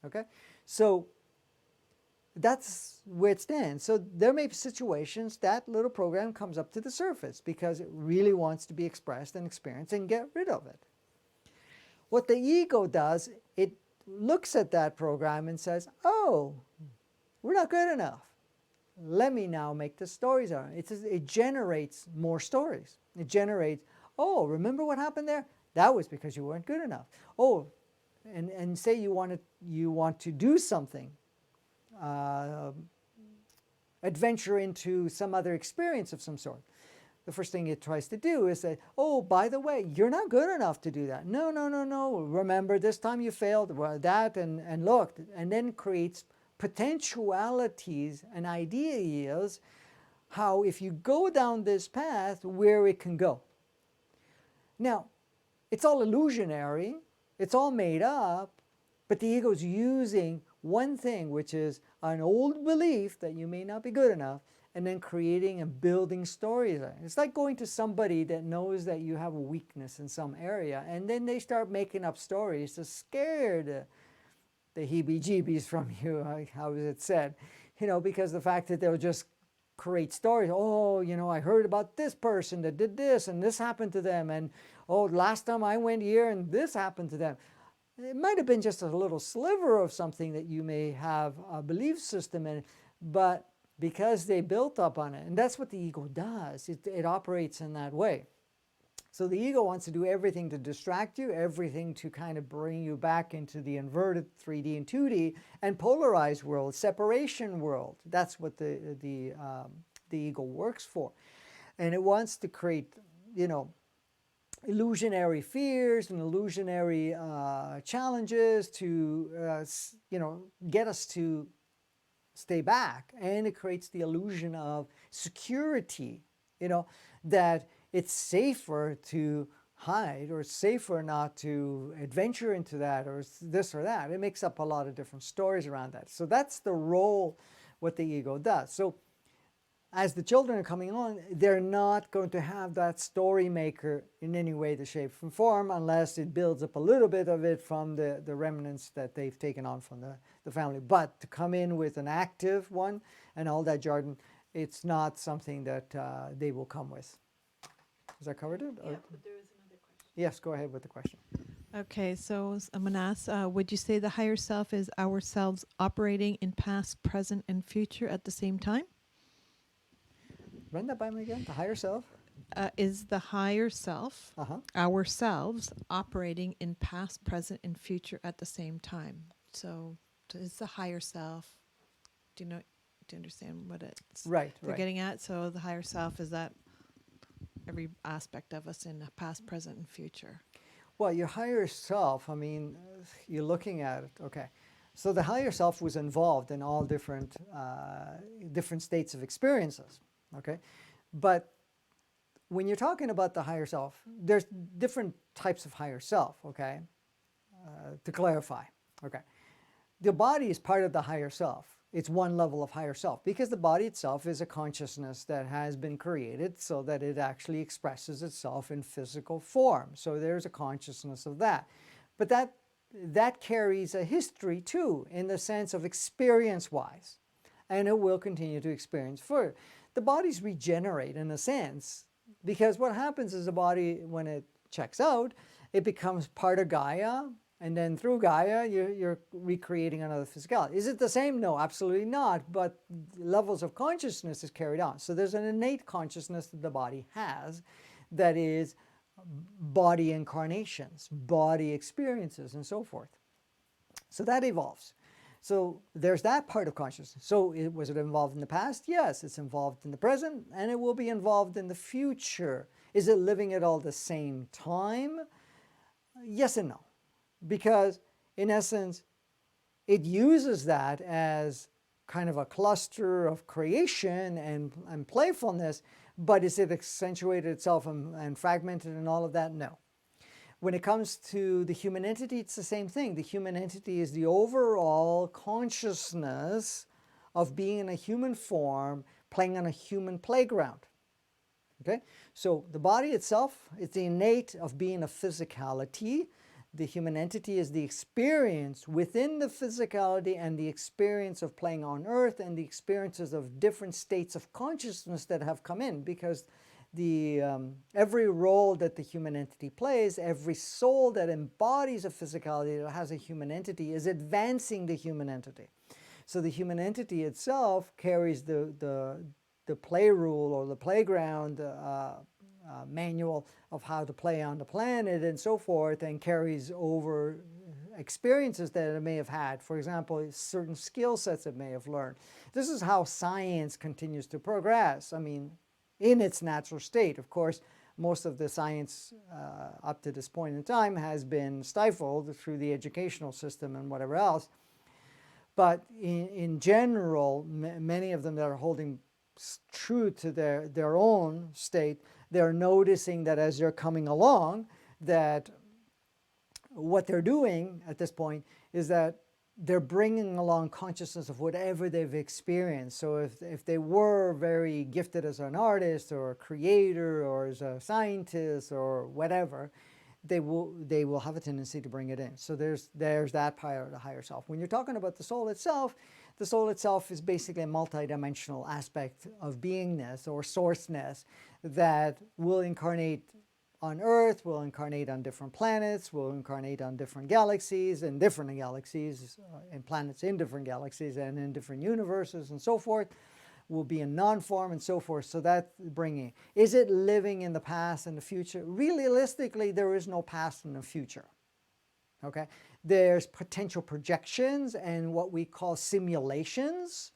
[SPEAKER 1] okay? So that's where it stands. So there may be situations that little program comes up to the surface because it really wants to be expressed and experienced and get rid of it. What the ego does, it looks at that program and says, oh, we're not good enough. Let me now make the stories out. It generates more stories. It generates, oh, remember what happened there? That was because you weren't good enough. Oh, and say you want to do something, adventure into some other experience of some sort. The first thing it tries to do is say, oh, by the way, you're not good enough to do that. No, no, no, no. Remember this time you failed, well, that, and looked, and then creates potentialities and ideas how if you go down this path, where it can go. Now, it's all illusionary, it's all made up, but the ego is using one thing, which is an old belief that you may not be good enough, and then creating and building stories. It's like going to somebody that knows that you have a weakness in some area, and then they start making up stories to scare the heebie-jeebies from you, how is it said? Because the fact that they'll just create stories. Oh, I heard about this person that did this, and this happened to them, and oh, last time I went here, and this happened to them. It might have been just a little sliver of something that you may have a belief system in, but because they built up on it, and that's what the ego does. It operates in that way. So the ego wants to do everything to distract you, everything to kind of bring you back into the inverted 3D and 2D and polarized world, separation world. That's what the ego works for. And it wants to create, illusionary fears and illusionary challenges to, get us to stay back. And it creates the illusion of security, that it's safer to hide, or it's safer not to adventure into that, or this or that. It makes up a lot of different stories around that. So that's the role what the ego does. So as the children are coming on, they're not going to have that story maker in any way, the shape, and form, unless it builds up a little bit of it from the remnants that they've taken on from the family. But to come in with an active one and all that jargon, it's not something that they will come with. Has that covered it?
[SPEAKER 2] Yeah, but there is another question.
[SPEAKER 1] Yes, go ahead with the question.
[SPEAKER 2] Okay, so I'm going to ask, would you say the higher self is ourselves operating in past, present, and future at the same time?
[SPEAKER 1] Run that by me again. The higher self?
[SPEAKER 2] Is the higher self, ourselves, operating in past, present, and future at the same time? So is the higher self, do you understand what it's they're getting at? So the higher self, is that every aspect of us in the past, present, and future?
[SPEAKER 1] Well, your higher self, you're looking at it. Okay. So the higher self was involved in all different states of experiences. Okay. But when you're talking about the higher self, there's different types of higher self. Okay. To clarify. Okay. the body is part of the higher self. It's one level of higher self because the body itself is a consciousness that has been created so that it actually expresses itself in physical form. So there's a consciousness of that. But that carries a history too, in the sense of experience-wise. And it will continue to experience further. The bodies regenerate in a sense because what happens is the body, when it checks out, it becomes part of Gaia, and then through Gaia, you're recreating another physicality. Is it the same? No, absolutely not. But levels of consciousness is carried on. So there's an innate consciousness that the body has that is body incarnations, body experiences, and so forth. So that evolves. So there's that part of consciousness. So was it involved in the past? Yes, it's involved in the present, and it will be involved in the future. Is it living at all the same time? Yes and no. Because in essence, it uses that as kind of a cluster of creation and playfulness, but is it accentuated itself and fragmented and all of that? No. When it comes to the human entity, it's the same thing. The human entity is the overall consciousness of being in a human form, playing on a human playground. Okay? So the body itself is the innate of being a physicality. The human entity is the experience within the physicality and the experience of playing on earth and the experiences of different states of consciousness that have come in, because every role that the human entity plays, every soul that embodies a physicality that has a human entity is advancing the human entity. So the human entity itself carries the play rule or the playground manual of how to play on the planet and so forth, and carries over experiences that it may have had. For example, certain skill sets it may have learned. This is how science continues to progress. I mean, in its natural state. Of course, most of the science up to this point in time has been stifled through the educational system and whatever else. But in general, many of them that are holding true to their own state, they're noticing that as they're coming along, that what they're doing at this point is that they're bringing along consciousness of whatever they've experienced. So if they were very gifted as an artist or a creator or as a scientist or whatever, they will have a tendency to bring it in. So there's that part of the higher self. When you're talking about the soul itself is basically a multidimensional aspect of beingness or sourceness that will incarnate on Earth, will incarnate on different planets, will incarnate on different galaxies and planets in different galaxies and in different universes and so forth, will be in non-form and so forth. So that's bringing. Is it living in the past and the future? Realistically, there is no past and no future. Okay? There's potential projections and what we call simulations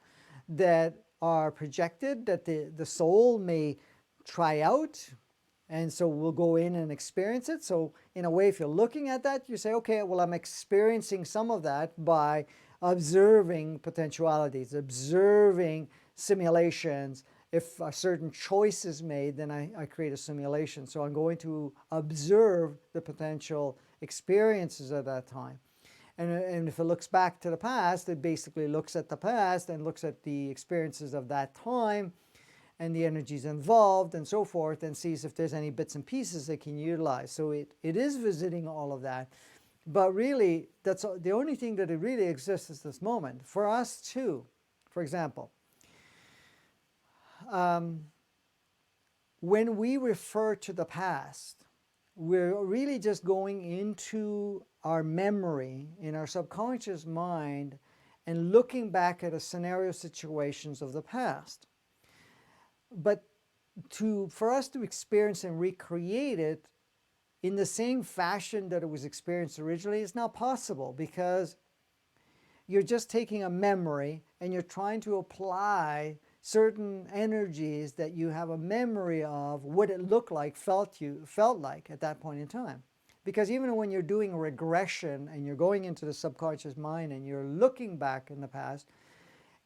[SPEAKER 1] that are projected that the soul may try out. And so we'll go in and experience it. So in a way, if you're looking at that, you say, okay, well, I'm experiencing some of that by observing potentialities, observing simulations. If a certain choice is made, then I create a simulation. So I'm going to observe the potential experiences at that time. And if it looks back to the past, it basically looks at the past and looks at the experiences of that time and the energies involved and so forth, and sees if there's any bits and pieces it can utilize. So it is visiting all of that. But really, that's the only thing that it really exists is this moment. For us too, for example, when we refer to the past, we're really just going into our memory in our subconscious mind and looking back at a scenario situations of the past. But for us to experience and recreate it in the same fashion that it was experienced originally is not possible, because you're just taking a memory and you're trying to apply certain energies that you have a memory of what it looked like, felt like at that point in time. Because even when you're doing regression and you're going into the subconscious mind and you're looking back in the past,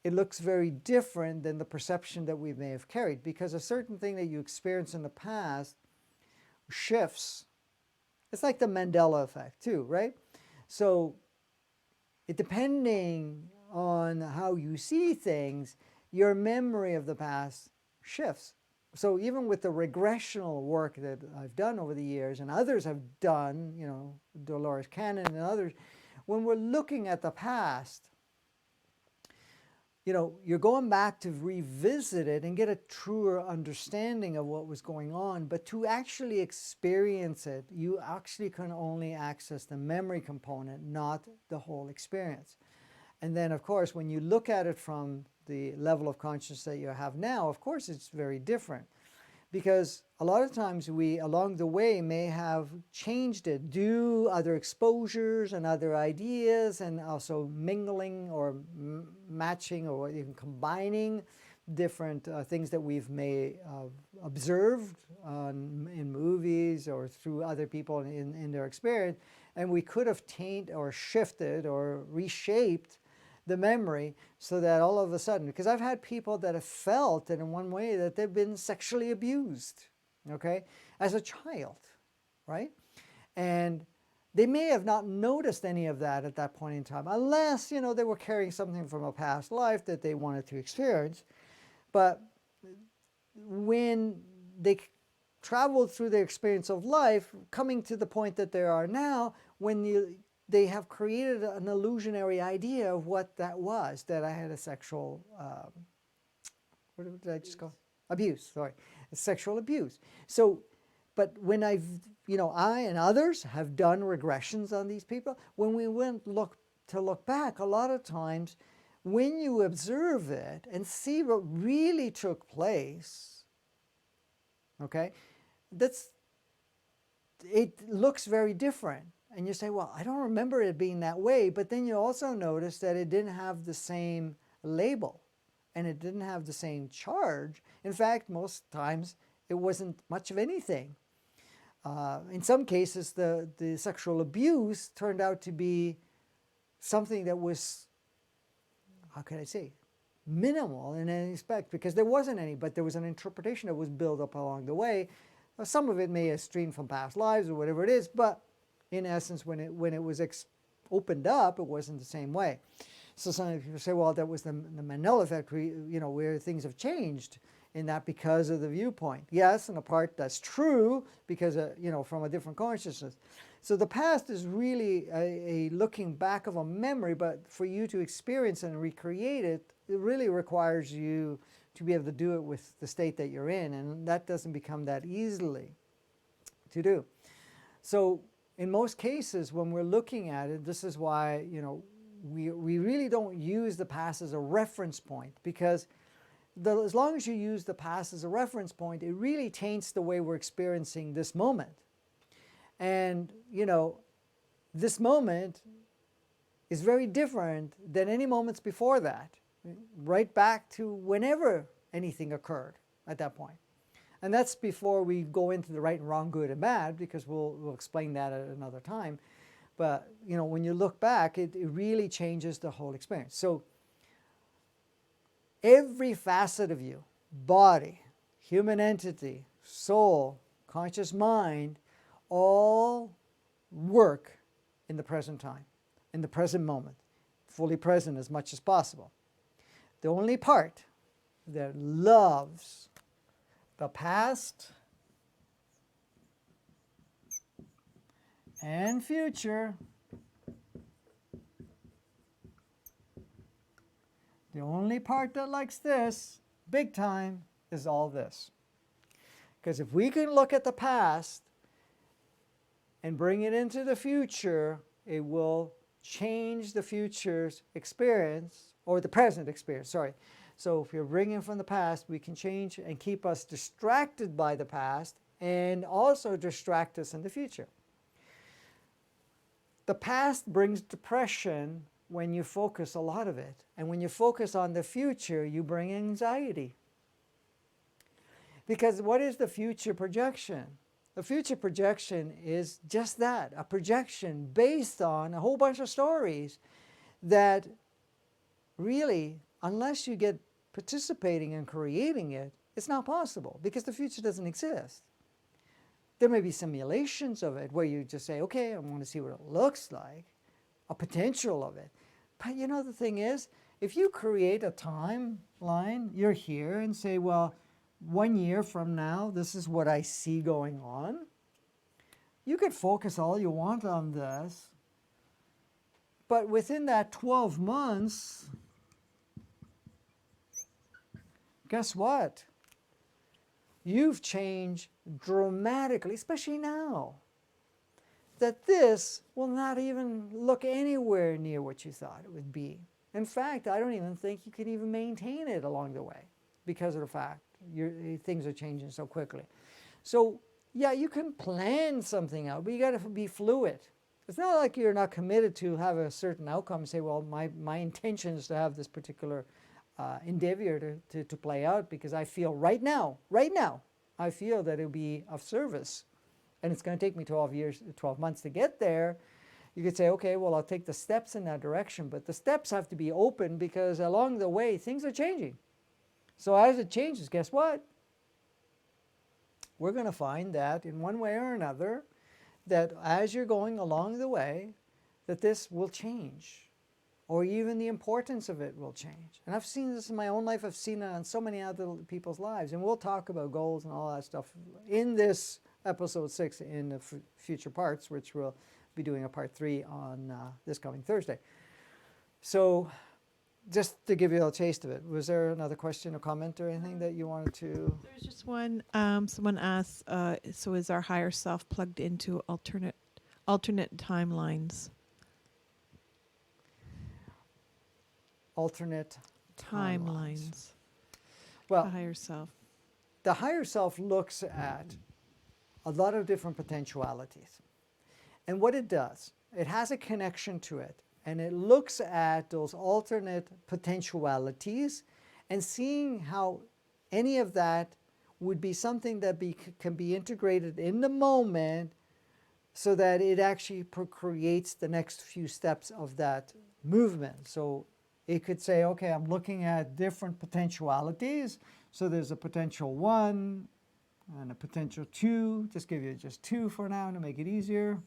[SPEAKER 1] it looks very different than the perception that we may have carried, because a certain thing that you experience in the past shifts. It's like the Mandela effect too, right? So depending on how you see things, your memory of the past shifts. So even with the regressional work that I've done over the years, and others have done, Dolores Cannon and others, when we're looking at the past, you're going back to revisit it and get a truer understanding of what was going on. But to actually experience it, you actually can only access the memory component, not the whole experience. And then, of course, when you look at it from the level of consciousness that you have now, of course, it's very different. Because a lot of times we, along the way, may have changed it, do other exposures and other ideas, and also mingling or matching or even combining different things that we've may observed in movies or through other people in their experience. And we could have tainted or shifted or reshaped the memory so that all of a sudden, because I've had people that have felt that in one way that they've been sexually abused, okay, as a child, right? And they may have not noticed any of that at that point in time, unless, they were carrying something from a past life that they wanted to experience. But when they traveled through the experience of life, coming to the point that they are now, when they have created an illusionary idea of what that was, that I had a sexual, what did I just call? Abuse, sorry. Sexual abuse. So, but when I and others have done regressions on these people, when we went look back, a lot of times, when you observe it and see what really took place, okay, it looks very different. And you say, well, I don't remember it being that way. But then you also notice that it didn't have the same label and it didn't have the same charge. In fact, most times it wasn't much of anything. In some cases, the sexual abuse turned out to be something that was, how can I say, minimal in any respect, because there wasn't any, but there was an interpretation that was built up along the way. Some of it may have streamed from past lives or whatever it is, but in essence, when it was opened up, it wasn't the same way. So some people say, well, that was the Mandela effect, where things have changed in that because of the viewpoint. Yes, in a part that's true, because from a different consciousness. So the past is really a looking back of a memory, but for you to experience and recreate it, it really requires you to be able to do it with the state that you're in, and that doesn't become that easily to do. So in most cases, when we're looking at it, this is why, we really don't use the past as a reference point, because as long as you use the past as a reference point, it really taints the way we're experiencing this moment. And, this moment is very different than any moments before that, right back to whenever anything occurred at that point. And that's before we go into the right and wrong, good and bad, because we'll explain that at another time. But, when you look back, it really changes the whole experience. So every facet of you, body, human entity, soul, conscious mind, all work in the present time, in the present moment, fully present as much as possible. The only part that loves the past and future, the only part that likes this, big time, is all this. Because if we can look at the past and bring it into the future, it will change the future's experience, or the present experience, sorry. So if you're bringing from the past, we can change and keep us distracted by the past and also distract us in the future. The past brings depression when you focus a lot of it. And when you focus on the future, you bring anxiety. Because what is the future projection? The future projection is just that, a projection based on a whole bunch of stories that really, unless you get participating in creating it, it's not possible, because the future doesn't exist. There may be simulations of it where you just say, okay, I want to see what it looks like, a potential of it. But you know, the thing is, if you create a timeline, you're here and say, well, 1 year from now, this is what I see going on. You could focus all you want on this, but within that 12 months, guess what? You've changed dramatically, especially now, that this will not even look anywhere near what you thought it would be. In fact, I don't even think you could even maintain it along the way because of the fact things are changing so quickly. So, yeah, you can plan something out, but you got to be fluid. It's not like you're not committed to have a certain outcome and say, well, my intention is to have this particular endeavor to play out because I feel right now, I feel that it'll be of service. And it's going to take me 12 months to get there. You could say, okay, well, I'll take the steps in that direction, but the steps have to be open because along the way, things are changing. So as it changes, guess what? We're going to find that in one way or another, that as you're going along the way, that this will change, or even the importance of it will change. And I've seen this in my own life. I've seen it on so many other people's lives. And we'll talk about goals and all that stuff in this episode 6 in the future parts, which we'll be doing a part 3 on this coming Thursday. So just to give you a taste of it, was there another question or comment or anything that you wanted to?
[SPEAKER 2] There's just one. Someone asked, so is our higher self plugged into alternate timelines?
[SPEAKER 1] Alternate
[SPEAKER 2] Timelines.
[SPEAKER 1] Well,
[SPEAKER 2] The higher self.
[SPEAKER 1] the higher self looks at a lot of different potentialities. And what it does, it has a connection to it. And it looks at those alternate potentialities and seeing how any of that would be something that can be integrated in the moment so that it actually creates the next few steps of that movement. So it could say, okay, I'm looking at different potentialities. So there's a potential 1 and a potential 2. Just give you just 2 for now to make it easier.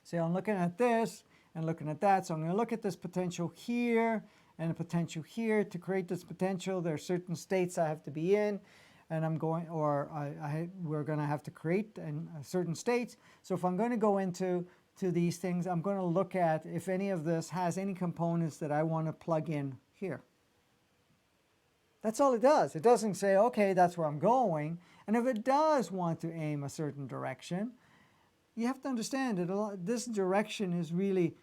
[SPEAKER 1] So I'm looking at this and looking at that. So I'm going to look at this potential here and a potential here. To create this potential, there are certain states I have to be in, and I'm going, or we're going to have to create in certain states. So if I'm going to go into these things, I'm going to look at if any of this has any components that I want to plug in here. That's all it does. It doesn't say, okay, that's where I'm going. And if it does want to aim a certain direction, you have to understand that this direction is really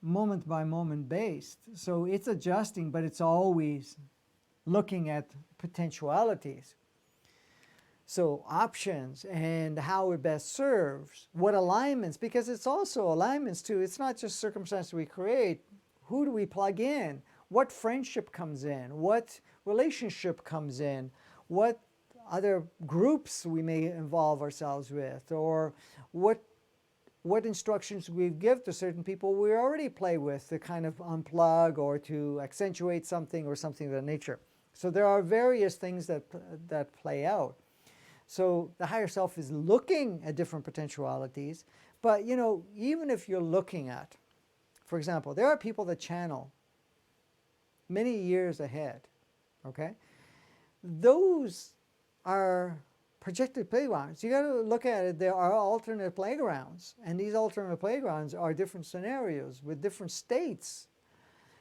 [SPEAKER 1] moment by moment based. So it's adjusting, but it's always looking at potentialities. So options and how it best serves, what alignments, because it's also alignments too. It's not just circumstances we create. Who do we plug in? What friendship comes in? What relationship comes in? What other groups we may involve ourselves with? Or what instructions we give to certain people we already play with to kind of unplug or to accentuate something or something of that nature. So there are various things that play out. So the higher self is looking at different potentialities, but you know, even if you're looking at, for example, there are people that channel many years ahead, okay? Those are projected playgrounds. You got to look at it. There are alternate playgrounds, and these alternate playgrounds are different scenarios with different states.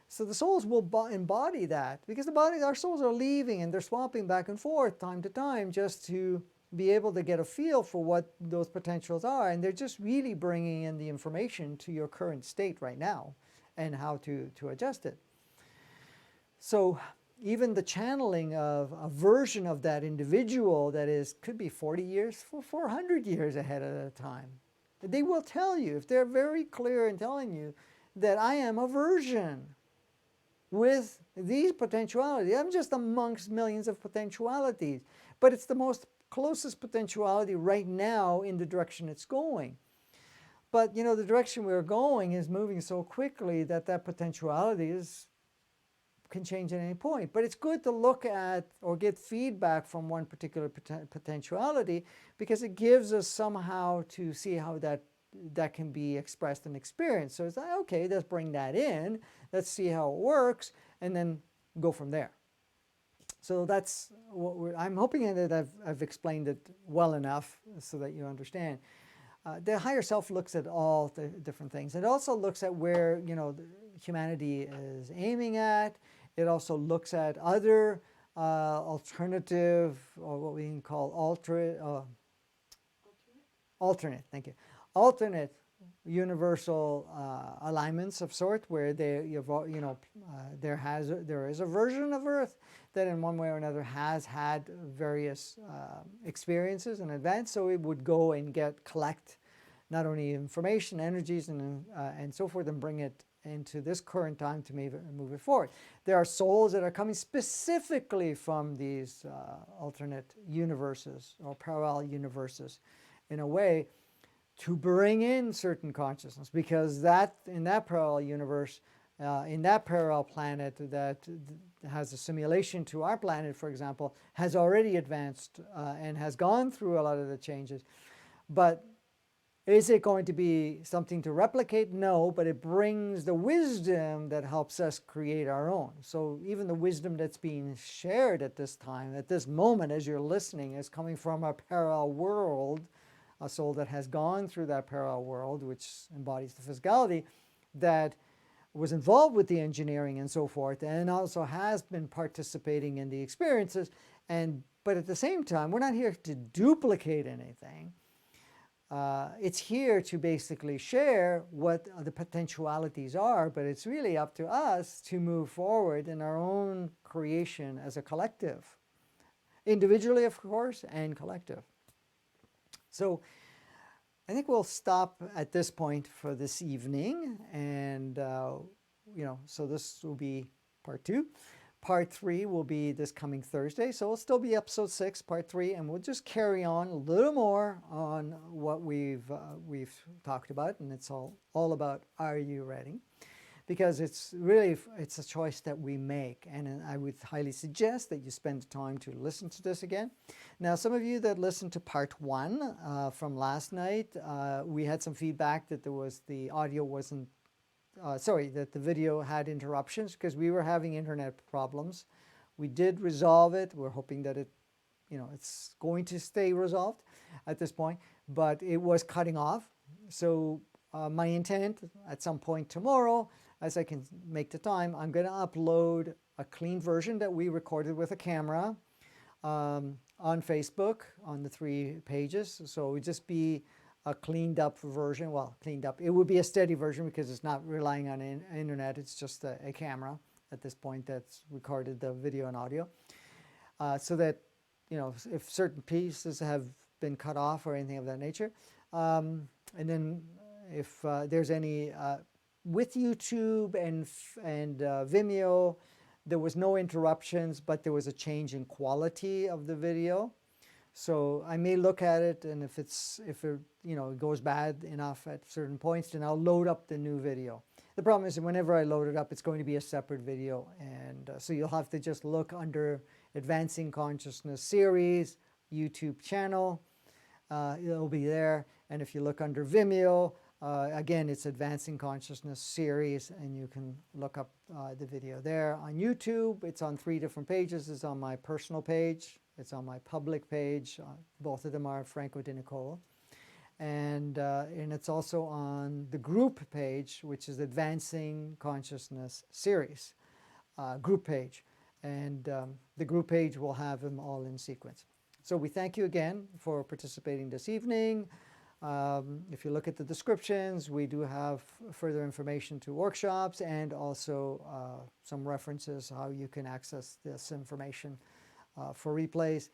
[SPEAKER 1] So the souls will embody that because our souls are leaving and they're swapping back and forth time to time just to be able to get a feel for what those potentials are, and they're just really bringing in the information to your current state right now and how to adjust it. So even the channeling of a version of that individual that could be 40 years, 400 years ahead of the time. They will tell you, if they're very clear in telling you that I am a version with these potentialities. I'm just amongst millions of potentialities, but it's the most closest potentiality right now in the direction it's going. But you know, the direction we're going is moving so quickly that potentiality can change at any point. But it's good to look at or get feedback from one particular potentiality because it gives us somehow to see how that that can be expressed and experienced. So it's like, okay, let's bring that in, let's see how it works, and then go from there. So that's what I'm hoping that I've explained it well enough so that you understand. The higher self looks at all the different things. It also looks at where humanity is aiming at. It also looks at other alternative, or what we can call alternate. Thank you. Alternate universal alignments of sort, where there is a version of Earth that in one way or another has had various experiences and events. So it would go and collect not only information, energies, and so forth, and bring it into this current time to move it forward. There are souls that are coming specifically from these alternate universes or parallel universes, in a way, to bring in certain consciousness, because in that parallel universe, in that parallel planet that has a simulation to our planet, for example, has already advanced and has gone through a lot of the changes. But is it going to be something to replicate? No, but it brings the wisdom that helps us create our own. So even the wisdom that's being shared at this time, at this moment, as you're listening, is coming from a parallel world, a soul that has gone through that parallel world, which embodies the physicality, that was involved with the engineering and so forth, and also has been participating in the experiences. But at the same time, we're not here to duplicate anything. It's here to basically share what the potentialities are, but it's really up to us to move forward in our own creation as a collective. Individually, of course, and collective. So I think we'll stop at this point for this evening, and so this will be part 2. Part 3 will be this coming Thursday, so it'll still be episode 6, part 3, and we'll just carry on a little more on what we've talked about, and it's all about, are you ready? Because it's a choice that we make, and I would highly suggest that you spend the time to listen to this again. Now, some of you that listened to part 1 from last night, we had some feedback that the audio wasn't, that the video had interruptions because we were having internet problems. We did resolve it. We're hoping that it's going to stay resolved at this point, but it was cutting off. So my intent at some point tomorrow, as I can make the time, I'm going to upload a clean version that we recorded with a camera on Facebook on the 3 pages. So it would just be a cleaned up version. Well, cleaned up. It would be a steady version because it's not relying on internet. It's just a camera at this point that's recorded the video and audio. So that, if certain pieces have been cut off or anything of that nature. And then if there's any... with YouTube and Vimeo, there was no interruptions, but there was a change in quality of the video. So I may look at it, and if it goes bad enough at certain points, then I'll load up the new video. The problem is that whenever I load it up, it's going to be a separate video, and so you'll have to just look under Advancing Consciousness Series YouTube channel. It'll be there, and if you look under Vimeo, again, it's Advancing Consciousness Series, and you can look up the video there. On YouTube, it's on 3 different pages. It's on my personal page. It's on my public page. Both of them are Franco Di Nicolo. And it's also on the group page, which is Advancing Consciousness Series group page. And the group page will have them all in sequence. So we thank you again for participating this evening. If you look at the descriptions, we do have further information to workshops and also some references how you can access this information for replays.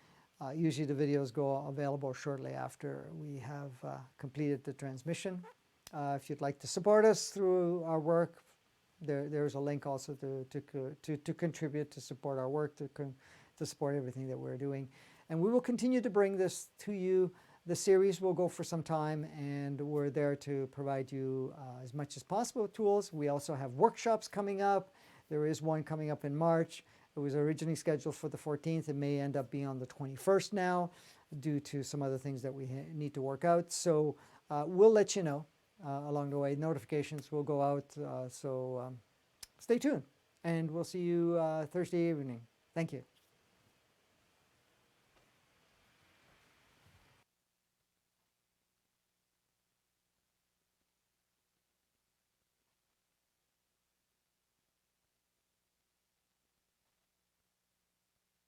[SPEAKER 1] Usually the videos go available shortly after we have completed the transmission. If you'd like to support us through our work, there's a link also to contribute, to support our work, to support everything that we're doing. And we will continue to bring this to you. The series will go for some time, and we're there to provide you as much as possible tools. We also have workshops coming up. There is one coming up in March. It was originally scheduled for the 14th. It may end up being on the 21st now due to some other things that we need to work out. So we'll let you know along the way. Notifications will go out, so stay tuned. And we'll see you Thursday evening. Thank you.